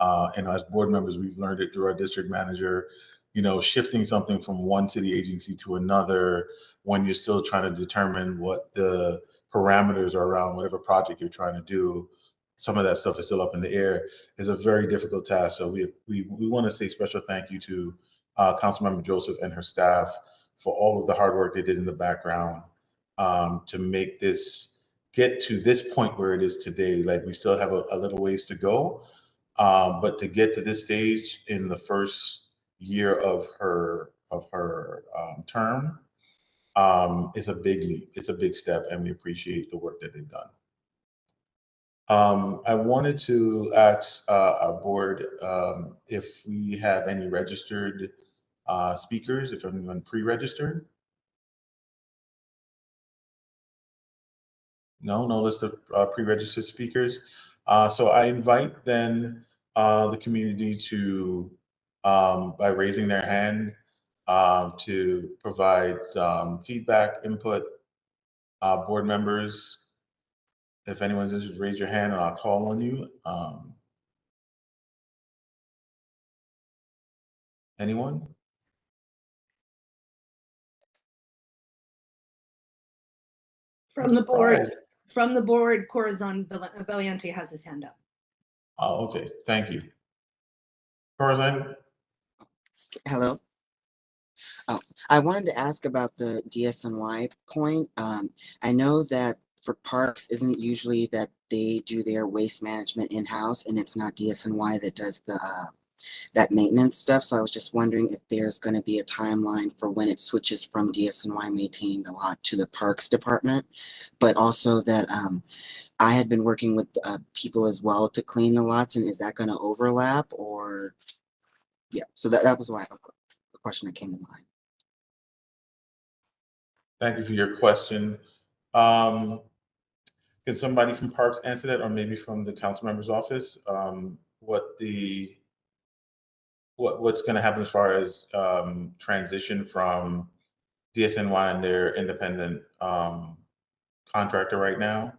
and as board members, we've learned it through our district manager, shifting something from one city agency to another when you're still trying to determine what the parameters are around whatever project you're trying to do. Some of that stuff is still up in the air, is a very difficult task. So we want to say special thank you to Councilmember Joseph and her staff for all of the hard work they did in the background to make this get to this point where it is today. Like, we still have a little ways to go, but to get to this stage in the first year of her term is a big leap. It's a big step, and we appreciate the work that they've done. I wanted to ask our board if we have any registered speakers, if anyone pre-registered. No list of pre-registered speakers. So I invite then the community to, by raising their hand, to provide feedback, input. Board members, if anyone's interested, raise your hand and I'll call on you. Anyone? From the board, Corazon Bellianti has his hand up. Oh, okay. Thank you. Corazon? Hello. Oh, I wanted to ask about the DSNY point. I know that for parks, isn't usually that they do their waste management in-house, and it's not DSNY that does the that maintenance stuff. So I was just wondering if there's going to be a timeline for when it switches from DSNY maintaining the lot to the parks department, but also that I had been working with people as well to clean the lots, and is that going to overlap, or yeah? So that was why the question that came to mind. Thank you for your question. Can somebody from Parks answer that, or maybe from the council member's office? What's going to happen as far as transition from DSNY and their independent contractor right now,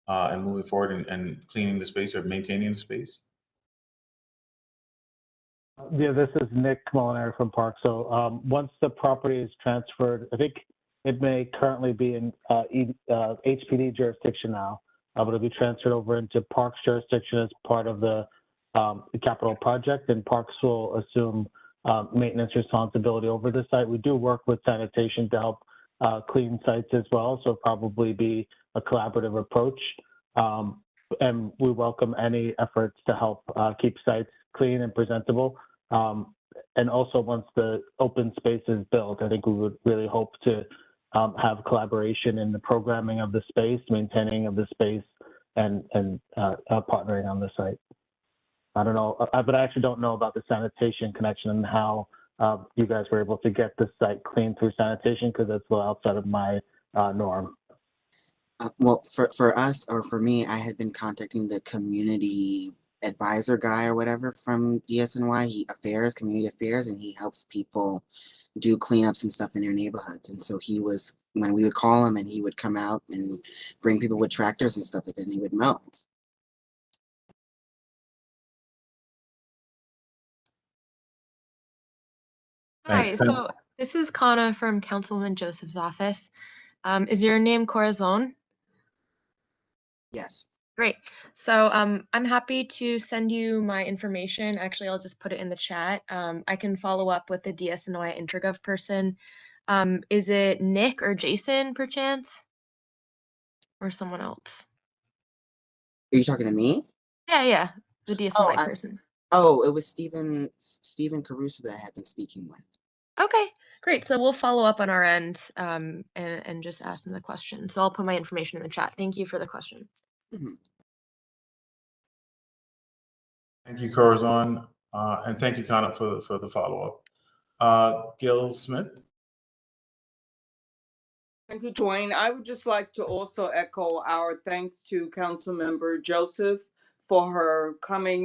and moving forward and cleaning the space or maintaining the space? Yeah, this is Nick Molinari from Park. So once the property is transferred, I think it may currently be in HPD jurisdiction now, but it'll be transferred over into Parks jurisdiction as part of the capital project, and Parks will assume maintenance responsibility over the site. We do work with sanitation to help clean sites as well, so probably be a collaborative approach. And we welcome any efforts to help keep sites clean and presentable. And also once the open space is built, I think we would really hope to have collaboration in the programming of the space, maintaining of the space, and partnering on the site. I don't know, but I actually don't know about the sanitation connection and how you guys were able to get the site clean through sanitation, because that's a little outside of my norm. Well, for us, or for me, I had been contacting the community advisor guy or whatever from DSNY, community affairs, and he helps people do cleanups and stuff in their neighborhoods. And so he was, when we would call him, and he would come out and bring people with tractors and stuff, and then he would mow. Hi, so this is Kana from Councilwoman Joseph's office. Is your name Corazon? Yes. Great. So I'm happy to send you my information. Actually, I'll just put it in the chat. I can follow up with the DSNY Intergov person. Is it Nick or Jason, perchance? Or someone else? Are you talking to me? Yeah, the DSNY person. Oh, it was Stephen Caruso that I had been speaking with. Okay, great. So we'll follow up on our end and just ask them the question. So I'll put my information in the chat. Thank you for the question. Mm-hmm. Thank you, Corazon, and thank you, Kana, for the follow-up. Gil Smith. Thank you, Dwayne. I would just like to also echo our thanks to Councilmember Joseph for her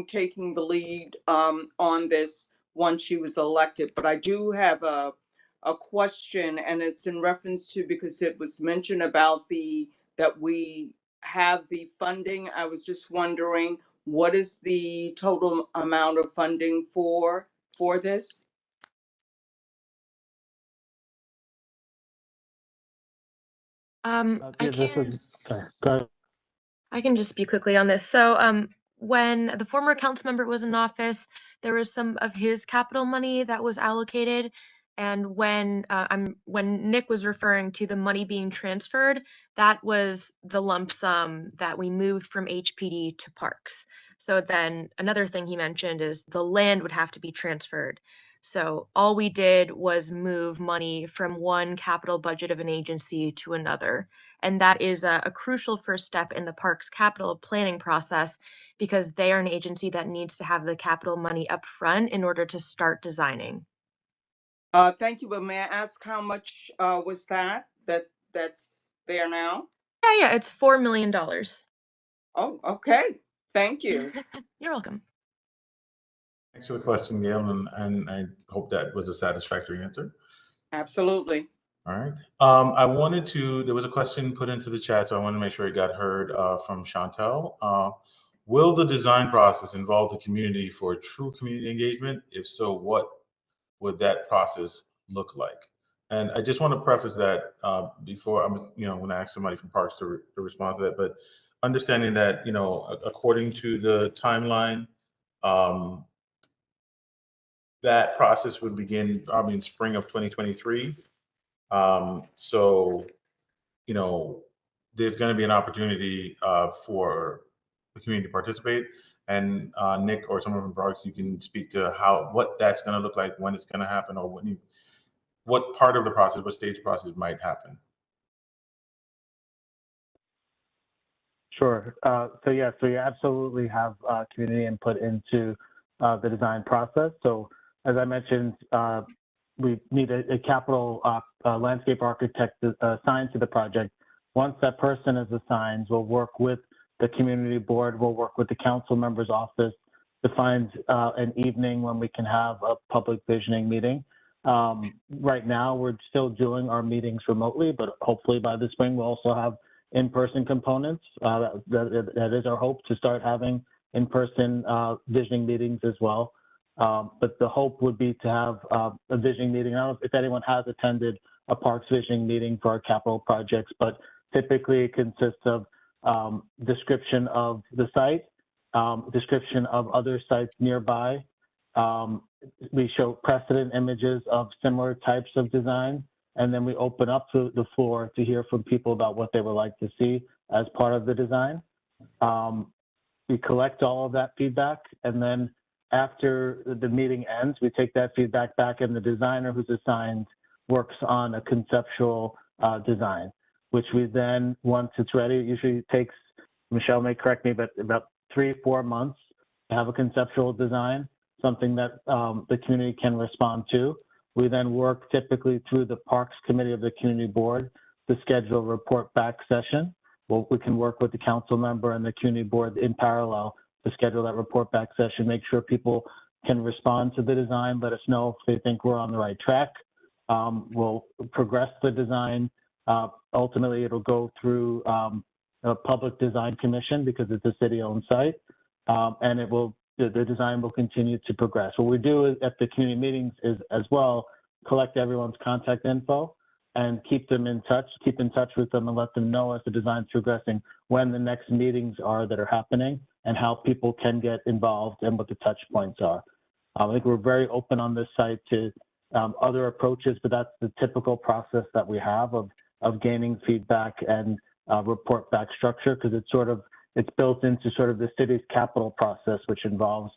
taking the lead on this once she was elected. But I do have a question, and it's in reference to, because it was mentioned about that we have the funding. I was just wondering, what is the total amount of funding for this? I can just speak quickly on this. So when the former council member was in office, there was some of his capital money that was allocated. And when Nick was referring to the money being transferred, that was the lump sum that we moved from HPD to Parks. So then another thing he mentioned is the land would have to be transferred. So all we did was move money from one capital budget of an agency to another. And that is a crucial first step in the Parks capital planning process, because they are an agency that needs to have the capital money up front in order to start designing. Thank you, but may I ask how much was that's there now? Yeah, it's $4 million. Oh, okay. Thank you. You're welcome. Thanks for the question, Gail, and I hope that was a satisfactory answer. Absolutely. All right. There was a question put into the chat, so I want to make sure it got heard from Chantel. Will the design process involve the community for true community engagement? If so, what would that process look like? And I just want to preface that before I'm going to ask somebody from Parks to respond to that, but understanding that, according to the timeline, that process would begin probably in spring of 2023. So, there's going to be an opportunity for the community to participate. And Nick or someone from Parks, you can speak to what that's going to look like, when it's going to happen, or what part of the process, what stage of the process might happen. Sure. So you absolutely have community input into the design process. So as I mentioned, we need a capital landscape architect assigned to the project Once that person is assigned, we'll work with the community board, we'll work with the council member's office to find an evening when we can have a public visioning meeting. Right now, we're still doing our meetings remotely, but hopefully by the spring, we'll also have in-person components. That is our hope, to start having in-person visioning meetings as well. But the hope would be to have a visioning meeting. I don't know if anyone has attended a Parks visioning meeting for our capital projects, but typically it consists of description of the site, description of other sites nearby. We show precedent images of similar types of design, and then we open up to the floor to hear from people about what they would like to see as part of the design. We collect all of that feedback, and then after the meeting ends, we take that feedback back, and the designer who's assigned works on a conceptual design, which we then, once it's ready, it usually takes, Michelle may correct me, but about 3-4 months to have a conceptual design, something that the community can respond to. We then work typically through the Parks Committee of the Community Board to schedule a report back session. Well, we can work with the council member and the community board in parallel to schedule that report back session, make sure people can respond to the design, let us know if they think we're on the right track. We'll progress the design. Ultimately, it'll go through a public design commission because it's a city-owned site, and it will, the design will continue to progress. What we do at the community meetings is, as well, collect everyone's contact info and keep in touch with them and let them know as the design's progressing when the next meetings are that are happening and how people can get involved and what the touch points are. I think we're very open on this site to other approaches, but that's the typical process that we have of gaining feedback and report back structure, because it's built into sort of the city's capital process, which involves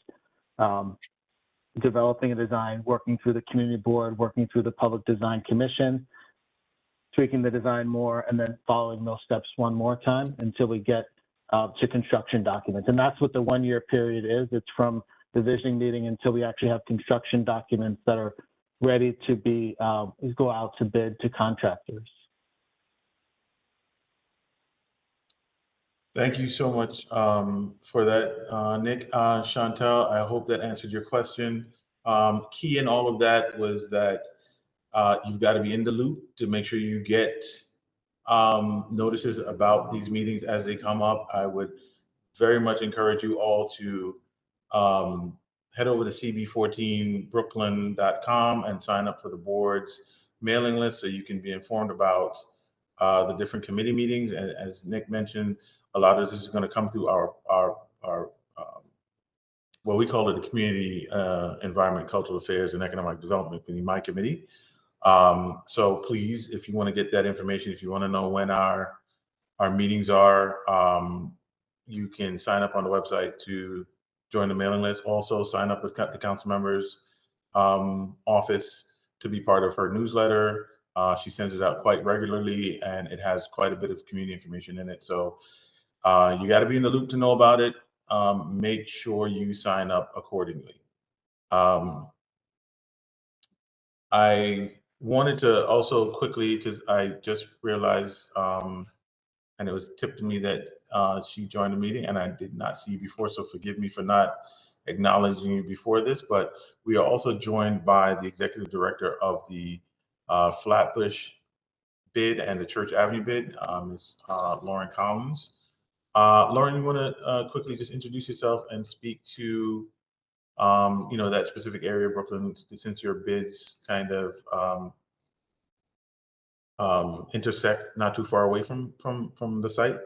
developing a design, working through the community board, working through the public design commission, tweaking the design more, and then following those steps one more time until we get to construction documents. And that's what the 1-year period is. It's from the visioning meeting until we actually have construction documents that are ready to be go out to bid to contractors. Thank you so much for that, Nick. Chantel, I hope that answered your question. Key in all of that was that you've got to be in the loop to make sure you get notices about these meetings as they come up. I would very much encourage you all to head over to CB14brooklyn.com and sign up for the board's mailing list so you can be informed about the different committee meetings. And as Nick mentioned, a lot of this is going to come through our what we call it the Community Environment, Cultural Affairs, and Economic Development Committee, my committee. So please, if you want to get that information, if you want to know when our meetings are, you can sign up on the website to join the mailing list. Also sign up with the council members office to be part of her newsletter. She sends it out quite regularly, and it has quite a bit of community information in it. So you got to be in the loop to know about it. Make sure you sign up accordingly. I wanted to also quickly, because I just realized, and it was tipped to me that she joined the meeting and I did not see you before, so forgive me for not acknowledging you before this, but we are also joined by the executive director of the Flatbush bid and the Church Avenue bid, Ms. Lauren Collins. Lauren, you want to quickly just introduce yourself and speak to that specific area of Brooklyn, since your bids kind of intersect not too far away from the site?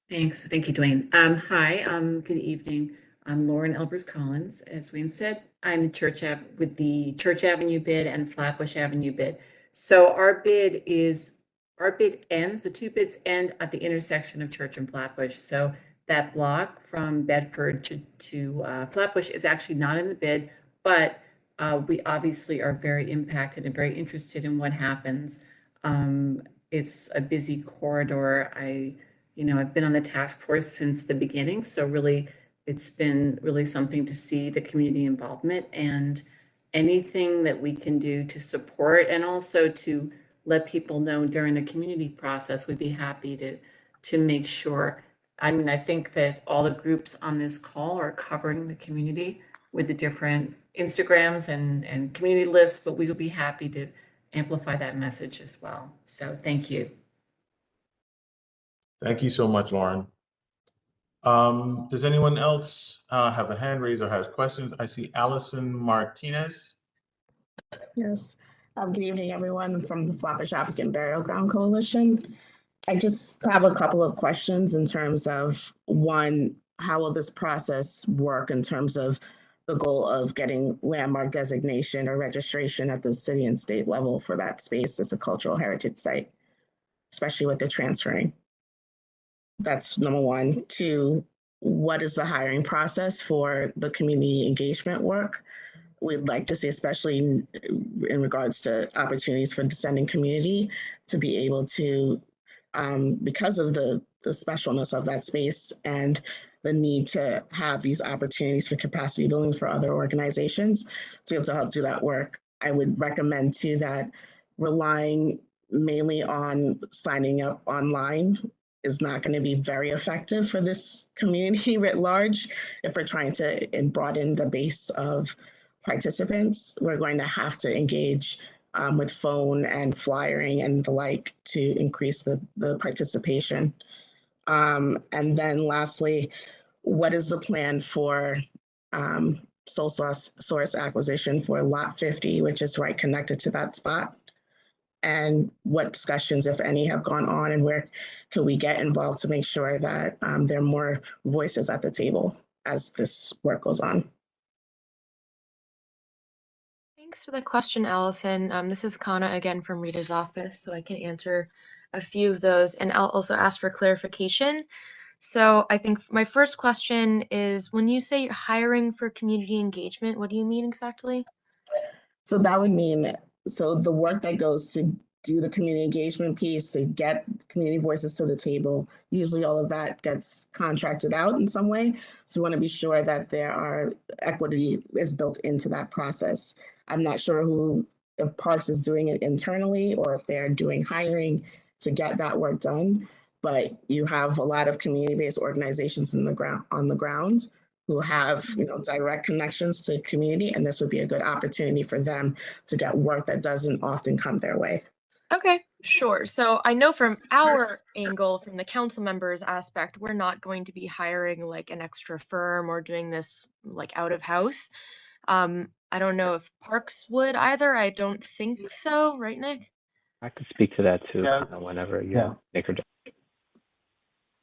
Thanks. Thank you, Dwayne. Hi, good evening. I'm Lauren Elvers Collins. As Wayne said, I'm with the Church Avenue bid and Flatbush Avenue bid. So our bid ends, the two bids end at the intersection of Church and Flatbush. So that block from Bedford to Flatbush is actually not in the bid, but we obviously are very impacted and very interested in what happens. It's a busy corridor. I've been on the task force since the beginning, so really it's been really something to see the community involvement and anything that we can do to support and also to let people know during the community process, we'd be happy to make sure. I mean, I think that all the groups on this call are covering the community with the different Instagrams and community lists, but we will be happy to amplify that message as well. So thank you. Thank you so much, Lauren. Does anyone else have a hand raised or has questions? I see Allison Martinez. Yes. Good evening, everyone from the Flatbush African Burial Ground Coalition. I just have a couple of questions in terms of, one, how will this process work in terms of the goal of getting landmark designation or registration at the city and state level for that space as a cultural heritage site, especially with the transferring? That's number one. Two, what is the hiring process for the community engagement work? We'd like to see, especially in regards to opportunities for descending community, to be able to, because of the specialness of that space and the need to have these opportunities for capacity building for other organizations, to be able to help do that work. I would recommend too that relying mainly on signing up online is not going to be very effective for this community writ large. If we're trying to broaden the base of participants, we're going to have to engage with phone and flyering and the like to increase the participation. And then lastly, what is the plan for sole source acquisition for lot 50, which is right connected to that spot? And what discussions, if any, have gone on, and where could we get involved to make sure that there are more voices at the table as this work goes on? Thanks for the question, Allison. This is Kana again from Rita's office, so I can answer a few of those, and I'll also ask for clarification. So I think my first question is, when you say you're hiring for community engagement, what do you mean exactly? So that would mean, so the work that goes to do the community engagement piece, to get community voices to the table, usually all of that gets contracted out in some way. So we want to be sure that there are equity is built into that process. I'm not sure if Parks is doing it internally or if they're doing hiring to get that work done. But you have a lot of community-based organizations on the ground who have direct connections to community, and this would be a good opportunity for them to get work that doesn't often come their way. Okay, sure. So I know from our angle, from the council members aspect, we're not going to be hiring like an extra firm or doing this like out of house. I don't know if Parks would either. I don't think so, right, Nick? I could speak to that too, Yeah. whenever you Yeah. Nick or John.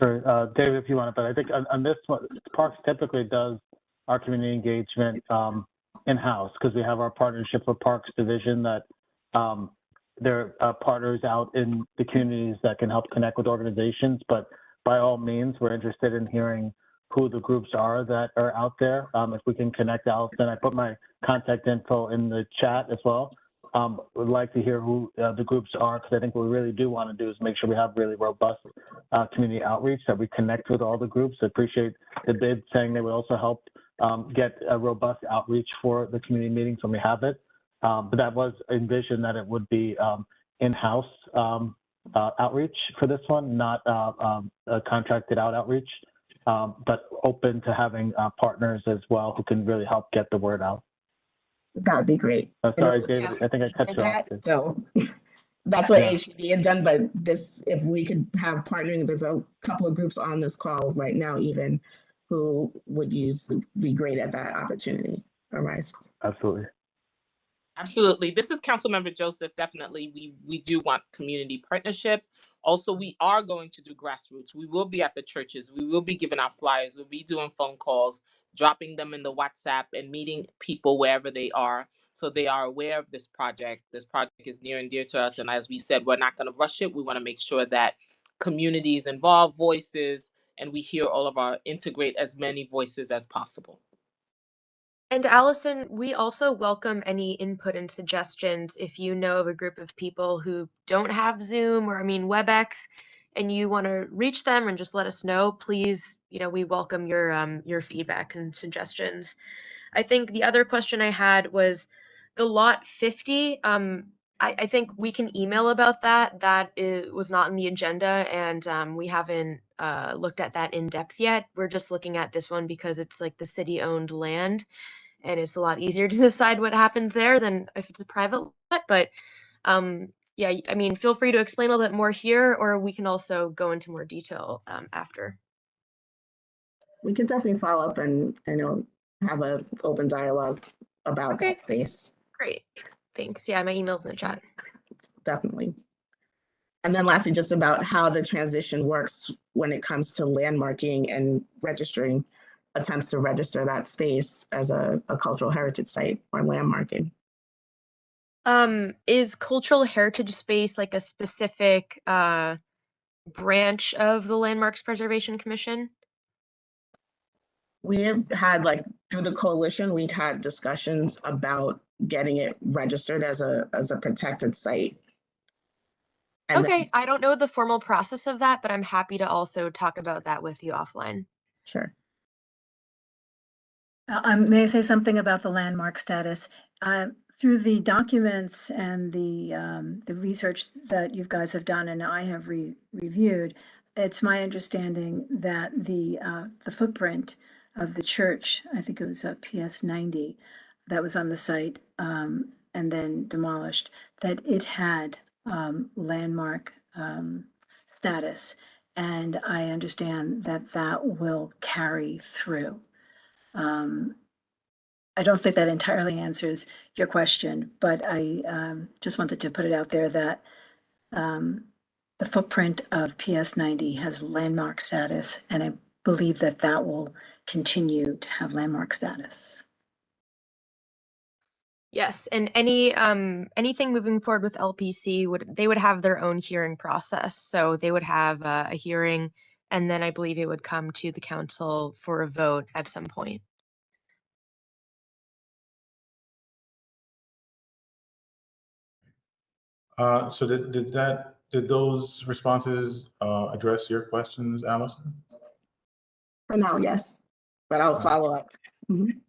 Sure, David, if you want it, but I think on this one, Parks typically does our community engagement in-house, because we have our partnership with Parks Division that they're partners out in the communities that can help connect with organizations. But by all means, we're interested in hearing who the groups are that are out there. If we can connect Allison, I put my contact info in the chat as well. Would like to hear who the groups are, because I think what we really do want to do is make sure we have really robust community outreach, that we connect with all the groups. I appreciate the bid saying they would also help get a robust outreach for the community meetings when we have it. But that was envisioned that it would be in-house outreach for this one, not a contracted out outreach, but open to having partners as well who can really help get the word out. That would be great. Sorry, David, I think I cut you off. So that's what HPD had done, but this, if we could have partnering, there's a couple of groups on this call right now even who would be great at that opportunity. All right. Absolutely. Absolutely. This is Councilmember Joseph. Definitely, we do want community partnership. Also, we are going to do grassroots. We will be at the churches. We will be giving out flyers. We'll be doing phone calls, dropping them in the WhatsApp, and meeting people wherever they are, so they are aware of this project. This project is near and dear to us. And as we said, we're not going to rush it. We want to make sure that communities involve voices, and we hear all of our integrate as many voices as possible. And Allison, we also welcome any input and suggestions if you know of a group of people who don't have Zoom or, WebEx, and you want to reach them and just let us know, please, we welcome your feedback and suggestions. I think the other question I had was the lot 50. I think we can email about that. That was not in the agenda, and we haven't looked at that in depth yet. We're just looking at this one because it's like the city-owned land, and it's a lot easier to decide what happens there than if it's a private lot. But yeah, I mean, feel free to explain a little bit more here, or we can also go into more detail after. We can definitely follow up and have an open dialogue about Okay. that space. Great. Thanks. Yeah, my email's in the chat. Definitely. And then lastly, just about how the transition works when it comes to landmarking and registering, attempts to register that space as a cultural heritage site or landmarking. Is cultural heritage space like a specific branch of the Landmarks Preservation Commission? We have had, like, through the coalition, we've had discussions about getting it registered as a protected site. And Okay, I don't know the formal process of that, but I'm happy to also talk about that with you offline. Sure. May I say something about the landmark status? Through the documents and the research that you guys have done and I have reviewed, it's my understanding that the footprint of the church, I think it was a PS 90, that was on the site and then demolished, that it had landmark status, and I understand that that will carry through. I don't think that entirely answers your question, but I just wanted to put it out there that the footprint of PS 90 has landmark status, and I believe that that will continue to have landmark status. Yes, and anything moving forward with LPC would have their own hearing process. So they would have a hearing, and then I believe it would come to the council for a vote at some point. So did those responses address your questions, Allison? For now, yes, but I'll follow up. Mhm.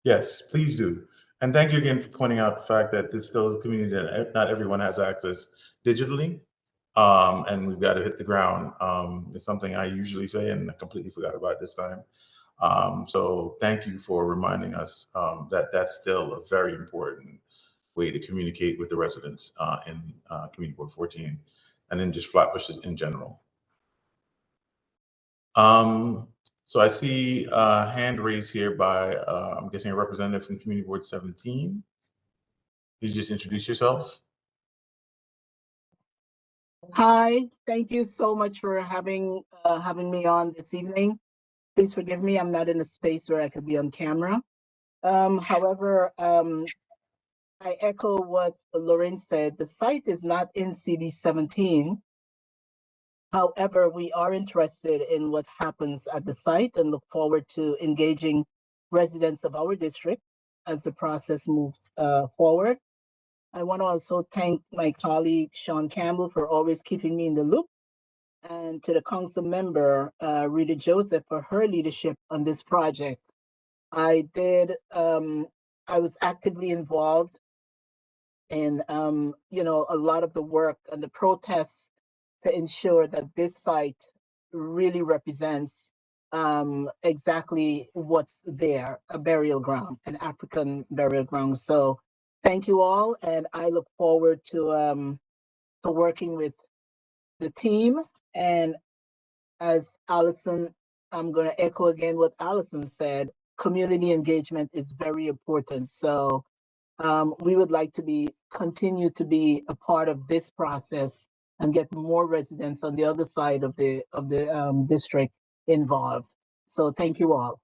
Yes, please do. And thank you again for pointing out the fact that this still is a community that not everyone has access digitally. And we've got to hit the ground. It's something I usually say and I completely forgot about this time. So thank you for reminding us that that's still a very important way to communicate with the residents in Community Board 14 and then just Flatbush in general. So I see a hand raised here by, I'm guessing a representative from Community Board 17. Could you just introduce yourself? Hi, thank you so much for having me on this evening. Please forgive me, I'm not in a space where I could be on camera. However, I echo what Lorraine said. The site is not in CB17. However, we are interested in what happens at the site and look forward to engaging residents of our district as the process moves forward. I want to also thank my colleague, Sean Campbell, for always keeping me in the loop, and to the council member, Rita Joseph, for her leadership on this project. I was actively involved in, a lot of the work and the protests to ensure that this site really represents exactly what's there, a burial ground, an African burial ground. So thank you all, and I look forward to working with the team. And as Allison, I'm going to echo again what Allison said, community engagement is very important. So we would like to continue to be a part of this process and get more residents on the other side of the district involved. So thank you all.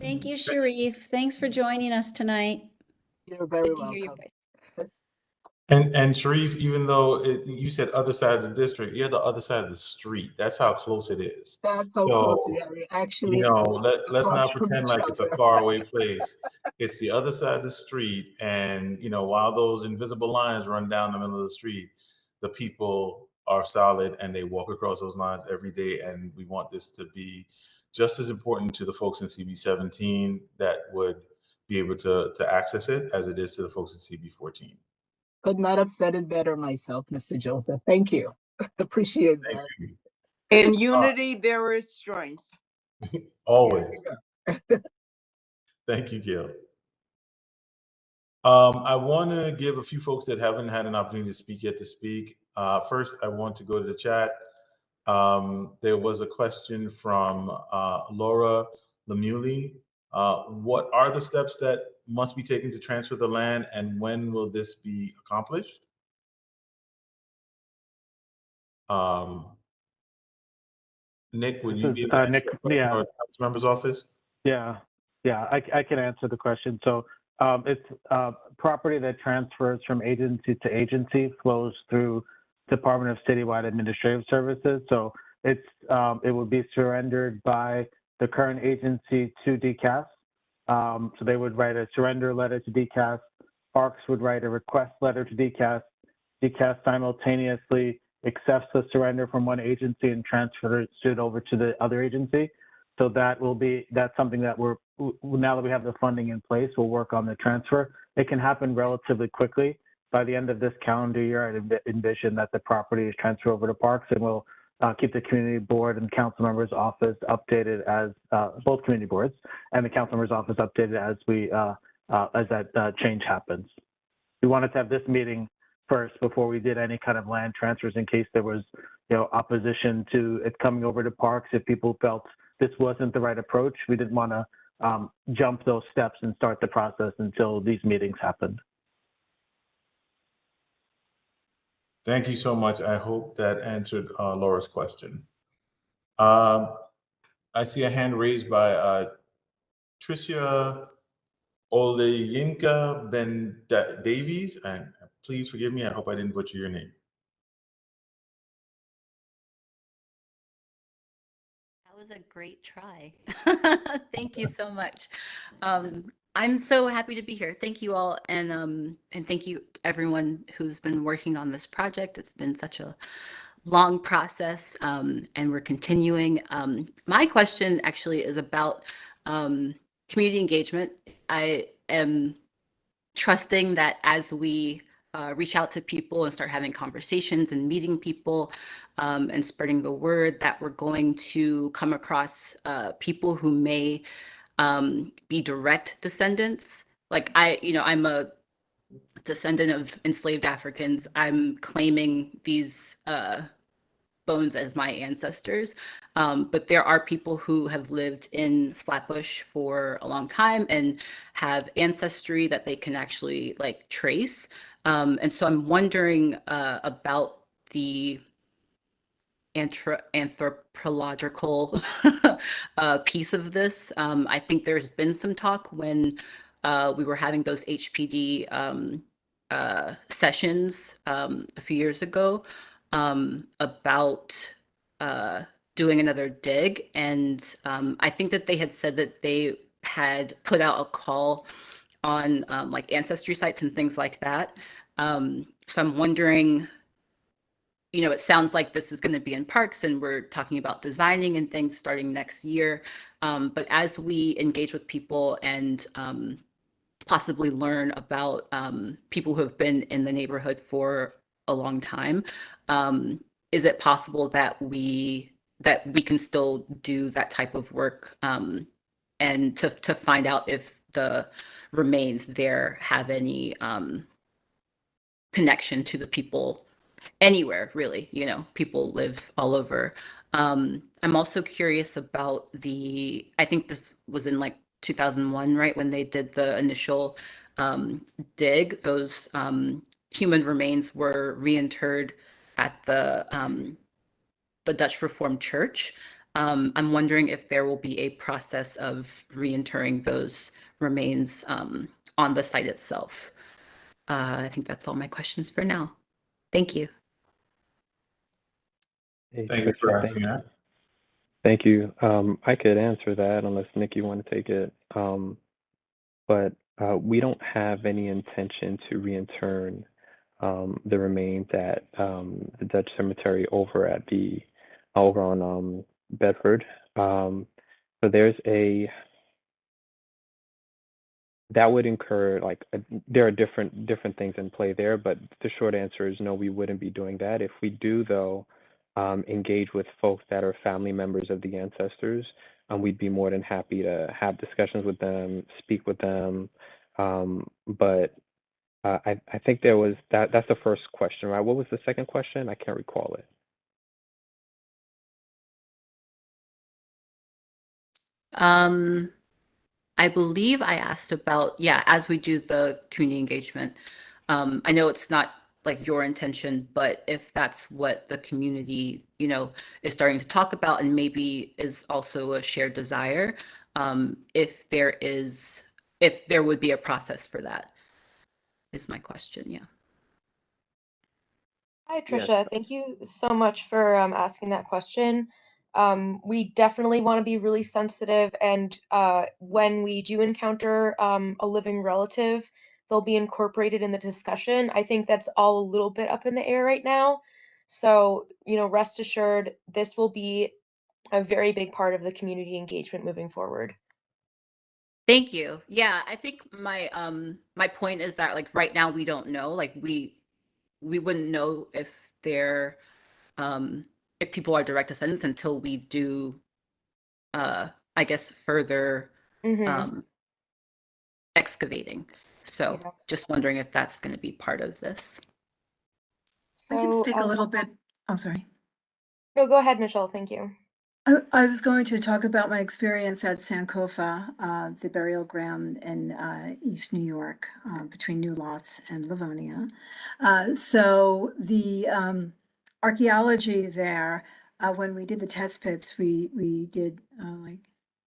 Thank you, Sharif. Thanks for joining us tonight. You're very Good to hear your welcome. voice. And Sharif, even though you said other side of the district, you're the other side of the street. That's how close it is. That's how close we are. Actually, let's not across from pretend each like it's a other. faraway place. It's the other side of the street. And, while those invisible lines run down the middle of the street, the people are solid and they walk across those lines every day. And we want this to be just as important to the folks in CB17 that would be able to access it as it is to the folks at CB14. Could not have said it better myself, Mr. Joseph. Thank you. Appreciate Thank that. you. In unity, there is strength. Always. There you go. Thank you, Gail. I want to give a few folks that haven't had an opportunity to speak yet to speak. First, I want to go to the chat. There was a question from Laura Lemuli. What are the steps that must be taken to transfer the land, and when will this be accomplished? Nick, would you be able to answer Nick, that question, yeah. or council member's office? Yeah, I can answer the question. So it's property that transfers from agency to agency flows through Department of Citywide Administrative Services. So it would be surrendered by the current agency to DCAS. So they would write a surrender letter to DCAS. Parks would write a request letter to DCAS. DCAS simultaneously accepts the surrender from one agency and transfers it over to the other agency. So that's something that now that we have the funding in place, we'll work on the transfer. It can happen relatively quickly. By the end of this calendar year, I'd envision that the property is transferred over to Parks, and we'll keep the community board and council members office updated as both community boards and the council members office updated as that change happens. We wanted to have this meeting first before we did any kind of land transfers in case there was, opposition to it coming over to Parks. If people felt this wasn't the right approach, we didn't want to jump those steps and start the process until these meetings happened. Thank you so much. I hope that answered Laura's question. I see a hand raised by Tricia Oleyinka Ben Davies, and please forgive me. I hope I didn't butcher your name. That was a great try. Thank you so much. I'm so happy to be here. Thank you all, and thank you everyone who's been working on this project. It's been such a long process, and we're continuing. My question actually is about community engagement. I am trusting that as we reach out to people and start having conversations and meeting people and spreading the word, that we're going to come across people who may be direct descendants. Like I'm a descendant of enslaved Africans. I'm claiming these bones as my ancestors. But there are people who have lived in Flatbush for a long time and have ancestry that they can actually trace. And so I'm wondering about the anthropological piece of this. I think there's been some talk when we were having those HPD sessions a few years ago about doing another dig. And I think that they had said that they had put out a call on ancestry sites and things like that. So I'm wondering, it sounds like this is going to be in Parks and we're talking about designing and things starting next year. But as we engage with people and possibly learn about people who have been in the neighborhood for a long time, is it possible that we can still do that type of work and to find out if the remains there have any connection to the people anywhere, really? People live all over. I'm also curious about I think this was in 2001, right, when they did the initial dig. Those human remains were reinterred at the Dutch Reformed Church. I'm wondering if there will be a process of reinterring those remains on the site itself. I think that's all my questions for now. Thank you. Thank you for asking that. Thank you. I could answer that unless Nick, you want to take it. But we don't have any intention to reinturn the remains at the Dutch Cemetery over on Bedford. So there's a that would incur like there are different things in play there, but the short answer is no, we wouldn't be doing that. If we do, though, engage with folks that are family members of the ancestors, we'd be more than happy to have discussions with them, speak with them. But I think there was that's the first question, right? What was the second question? I can't recall it. I believe I asked about, yeah, as we do the community engagement. I know it's not like your intention, but if that's what the community, is starting to talk about and maybe is also a shared desire, if there would be a process for that, is my question, yeah. Hi, Yes. Trisha. Thank you so much for asking that question. We definitely want to be really sensitive, and when we do encounter a living relative, they'll be incorporated in the discussion. I think that's all a little bit up in the air right now. So, rest assured, this will be a very big part of the community engagement moving forward. Thank you. Yeah, I think my point is that like right now we don't know, like we wouldn't know if they're if people are direct descendants until we do I guess further Mm-hmm. excavating. So Yeah. just wondering if that's going to be part of this. I can So, speak a little bit. Oh, sorry. no, go ahead, Michelle. Thank you. I was going to talk about my experience at Sankofa, the burial ground in East New York, between New Lots and Livonia. So the archaeology there, when we did the test pits, we did like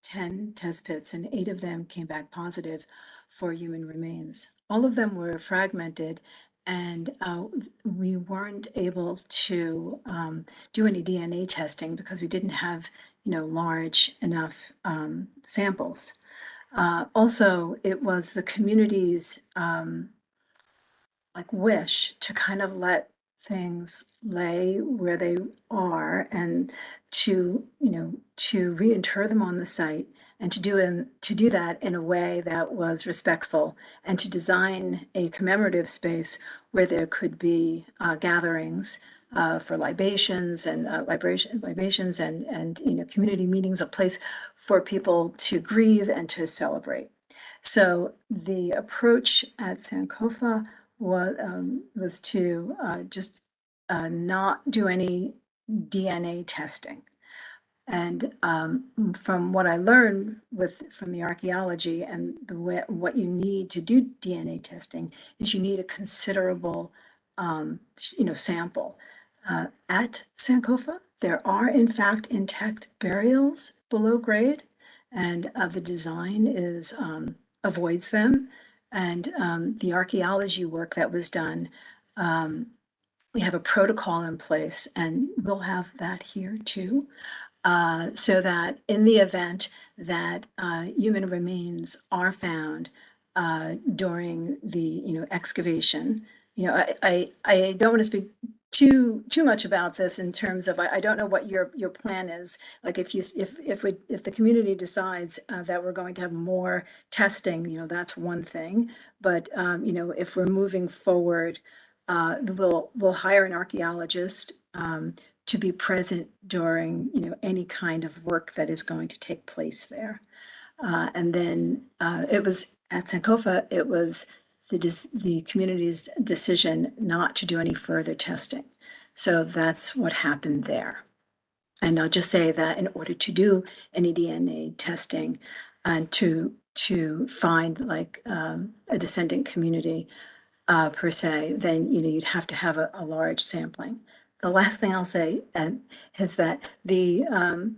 10 test pits, and 8 of them came back positive for human remains. All of them were fragmented, and we weren't able to do any DNA testing because we didn't have, large enough samples. Also, it was the community's like wish to kind of let things lay where they are and to reinter them on the site, and to do that in a way that was respectful, and to design a commemorative space where there could be gatherings for libations and libations and community meetings, a place for people to grieve and to celebrate. So the approach at Sankofa was to just not do any DNA testing. And from what I learned from the archaeology and what you need to do DNA testing is you need a considerable, sample. At Sankofa, there are in fact intact burials below grade, and the design avoids them. And the archaeology work that was done, we have a protocol in place, and we'll have that here too. So that in the event that human remains are found during the excavation, I don't want to speak too much about this in terms of I don't know what your plan is. Like if the community decides that we're going to have more testing, that's one thing. But if we're moving forward, we'll hire an archaeologist to be present during any kind of work that is going to take place there. And then it was at Sankofa, it was the community's decision not to do any further testing. So that's what happened there. And I'll just say that in order to do any DNA testing and to find like a descendant community per se, then you'd have to have a large sampling. The last thing I'll say is that the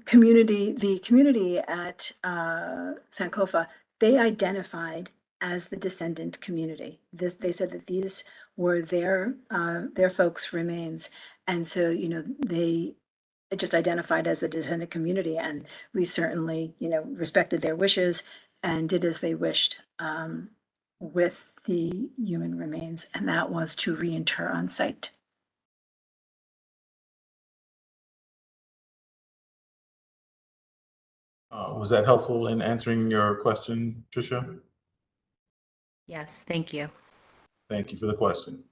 community at Sankofa, they identified as the descendant community. They said that these were their folks' remains, and so they just identified as the descendant community, and we certainly respected their wishes and did as they wished with the human remains, and that was to reinter on site. Was that helpful in answering your question, Tricia? Yes, thank you. Thank you for the question.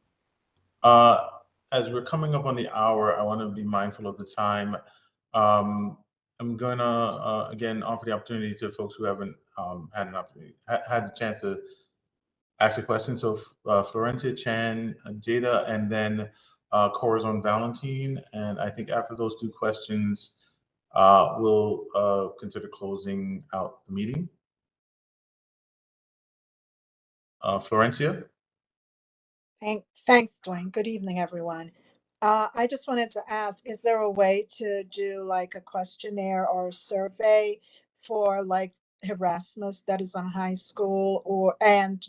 As we're coming up on the hour, I want to be mindful of the time. I'm gonna again offer the opportunity to folks who haven't had an opportunity, had a chance to ask a question. So Florentia, Chan, Jada, and then Corazon Valentine. And I think after those two questions, we'll consider closing out the meeting. Florentia? Thanks, Dwayne. Good evening, everyone. I just wanted to ask, is there a way to do like a questionnaire or a survey for like Erasmus that is on high school or and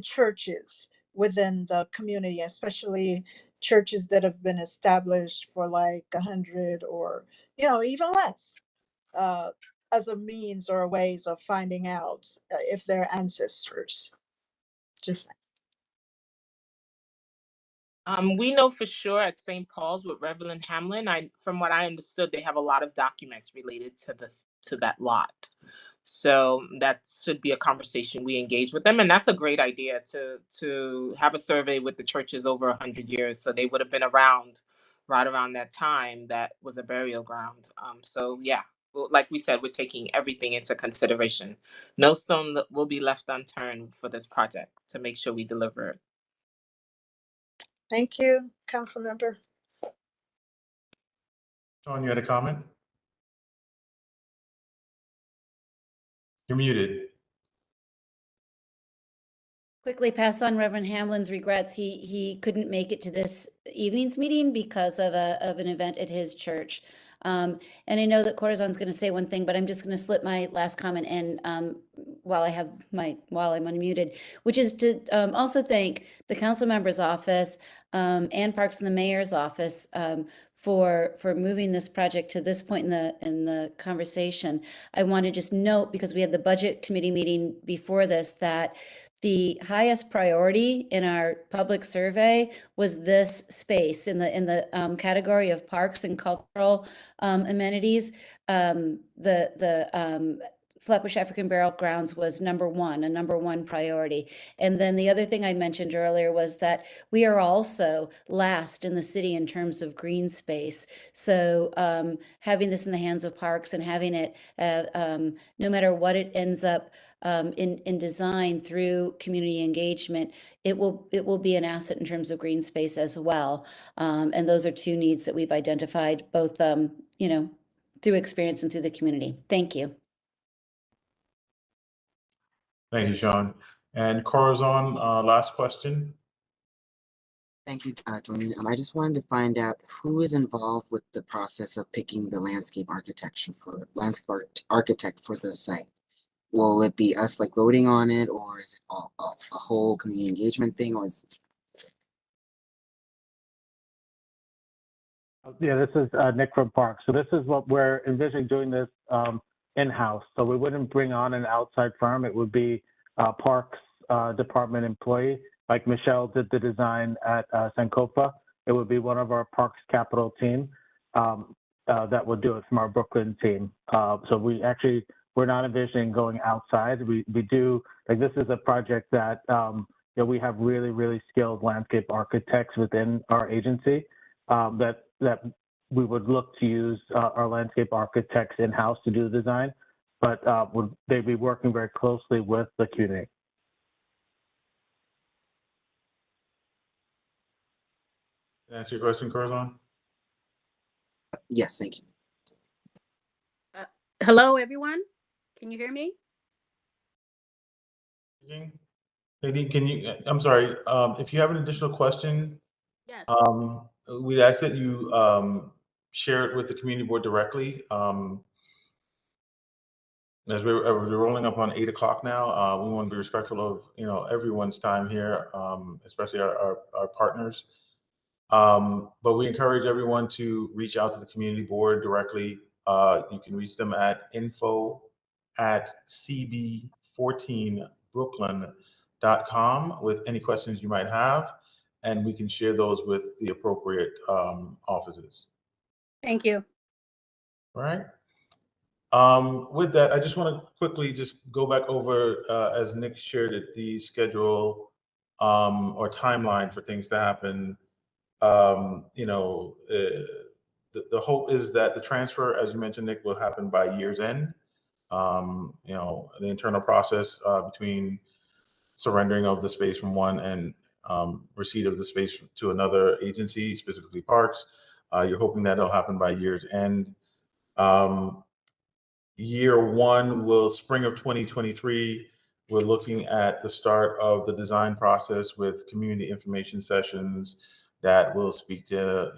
churches within the community, especially churches that have been established for like 100 or even less, as a means or ways of finding out if they're ancestors. Just We know for sure at St. Paul's with Reverend Hamlin. From what I understood, they have a lot of documents related to that lot. So that should be a conversation we engage with them, and that's a great idea to have a survey with the churches over 100 years. So they would have been around right around that time that was a burial ground. So yeah, like we said, we're taking everything into consideration. No stone will be left unturned for this project to make sure we deliver it. thank you, council member. Sean, you had a comment? You're muted. Quickly pass on Reverend Hamlin's regrets. He couldn't make it to this evening's meeting because of an event at his church. And I know that Corazon's going to say one thing, but I'm just going to slip my last comment in while I'm unmuted, which is to also thank the council member's office and Parks and the Mayor's office for moving this project to this point in the conversation. I want to just note, because we had the budget committee meeting before this, that the highest priority in our public survey was this space in the category of parks and cultural amenities. The Flatbush African Burial Grounds was a number one priority. And then the other thing I mentioned earlier was that we are also last in the city in terms of green space. So having this in the hands of parks and having it, no matter what it ends up in design through community engagement, it will be an asset in terms of green space as well. And those are two needs that we've identified both, through experience and through the community. Thank you. Thank you, Sean. And Corazon, last question. Thank you, Dwayne. I just wanted to find out who is involved with the process of picking the landscape architect for the site. Will it be us like voting on it, or is it a whole community engagement thing, or is Yeah, this is Nick from Parks. So this is what we're envisioning doing this in-house. So we wouldn't bring on an outside firm. It would be Parks Department employee, like Michelle did the design at Sankofa. It would be one of our Parks Capital team that would do it from our Brooklyn team. So we're not envisioning going outside. We do, like, this is a project that we have really, really skilled landscape architects within our agency that we would look to use our landscape architects in-house to do the design, but they'd be working very closely with the community. Answer your question, Corazon? Yes, thank you. Hello, everyone. Can you hear me? Nadine, can you, I'm sorry, if you have an additional question, yes. We'd ask that you share it with the community board directly. As we're rolling up on 8 o'clock now, we want to be respectful of everyone's time here, especially our partners. But we encourage everyone to reach out to the community board directly. You can reach them at info@cb14brooklyn.com with any questions you might have, and we can share those with the appropriate offices. Thank you. All right. With that, I just want to quickly just go back over, as Nick shared it, the schedule or timeline for things to happen. The hope is that the transfer, as you mentioned, Nick, will happen by year's end. The internal process between surrendering of the space from one and receipt of the space to another agency, specifically Parks. You're hoping that it'll happen by year's end. Year one will spring of 2023. We're looking at the start of the design process with community information sessions that will speak to,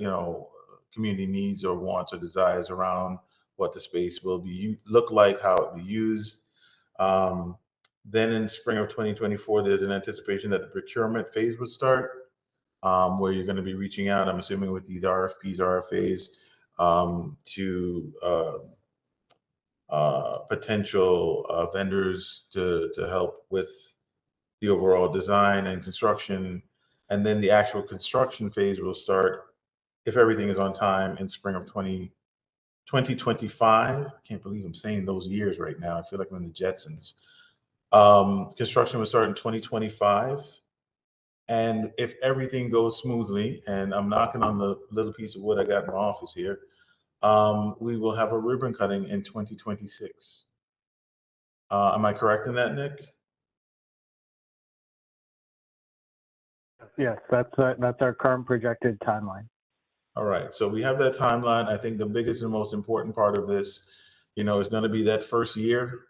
community needs or wants or desires around what the space will look like, how it will be used. Then in spring of 2024, there's an anticipation that the procurement phase would start, where you're going to be reaching out, I'm assuming with these RFPs, RFAs, to potential vendors to help with the overall design and construction. And then the actual construction phase will start, if everything is on time, in spring of 2025. I can't believe I'm saying those years right now. I feel like I'm in the Jetsons. Construction will start in 2025. And if everything goes smoothly, and I'm knocking on the little piece of wood I got in my office here, we will have a ribbon cutting in 2026. Am I correct in that, Nick? Yes, that's our current projected timeline. All right, so we have that timeline. I think the biggest and most important part of this, is going to be that first year.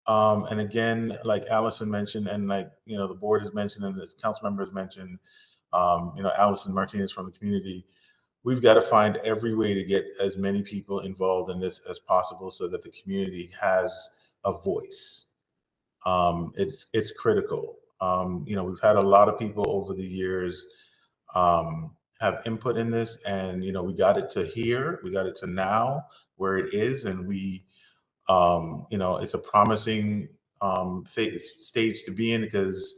And again, like Allison mentioned, and like, the board has mentioned, and the council member has mentioned, Allison Martinez from the community, we've got to find every way to get as many people involved in this as possible so that the community has a voice. It's critical. We've had a lot of people over the years have input in this, and we got it to here, we got it to now where it is, and it's a promising stage to be in, because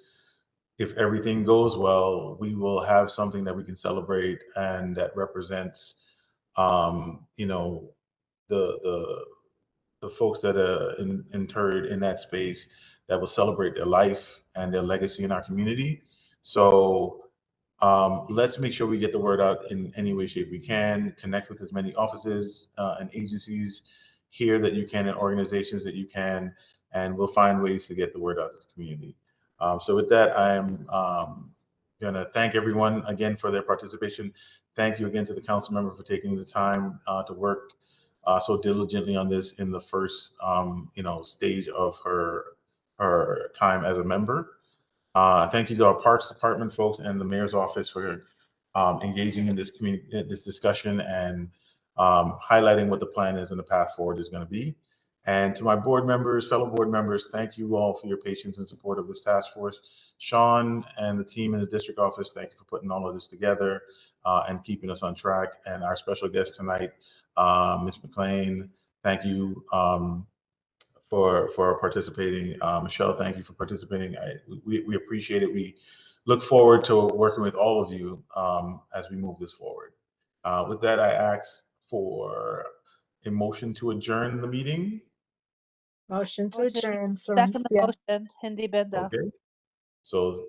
if everything goes well, we will have something that we can celebrate and that represents, the folks that are interred in that space, that will celebrate their life and their legacy in our community. So let's make sure we get the word out in any way, shape we can, connect with as many offices and agencies here that you can, and organizations that you can, and we'll find ways to get the word out to the community. So with that, I am going to thank everyone again for their participation. Thank you again to the council member for taking the time to work so diligently on this in the first, stage of her time as a member. Thank you to our Parks Department folks and the Mayor's Office for engaging in this discussion and highlighting what the plan is and the path forward is going to be. And to my board members, fellow board members, thank you all for your patience and support of this task force. Sean and the team in the district office, thank you for putting all of this together and keeping us on track. And our special guest tonight, Ms. McLean, thank you for participating. Michelle, thank you for participating. We appreciate it. We look forward to working with all of you as we move this forward. With that, I ask for a motion to adjourn the meeting. Motion to adjourn. Second Florencia. motion, Hindi Benda. Okay. So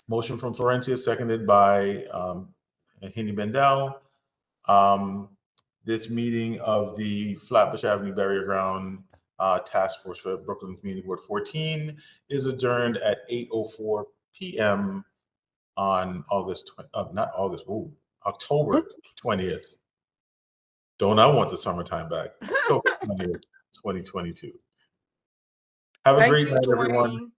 motion from Florencia, seconded by Hindi Bendel. This meeting of the Flatbush Avenue Burial Ground Task Force for Brooklyn Community Board 14 is adjourned at 8:04 p.m. on October 20th. Don't I want the summertime back? October 20th, 2022. Have a great night, everyone.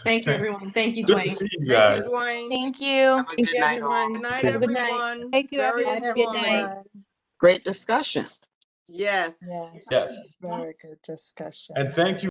Thank you, everyone. Thank you, Good Dwayne. to see you guys. Thank you, Dwayne. Thank you. Have a good night, all. Good night, Have a good night. everyone. Thank you, Very everyone. Good night, informative. everyone. Great discussion. Yes. Yes. Yes. Very good discussion. And thank you.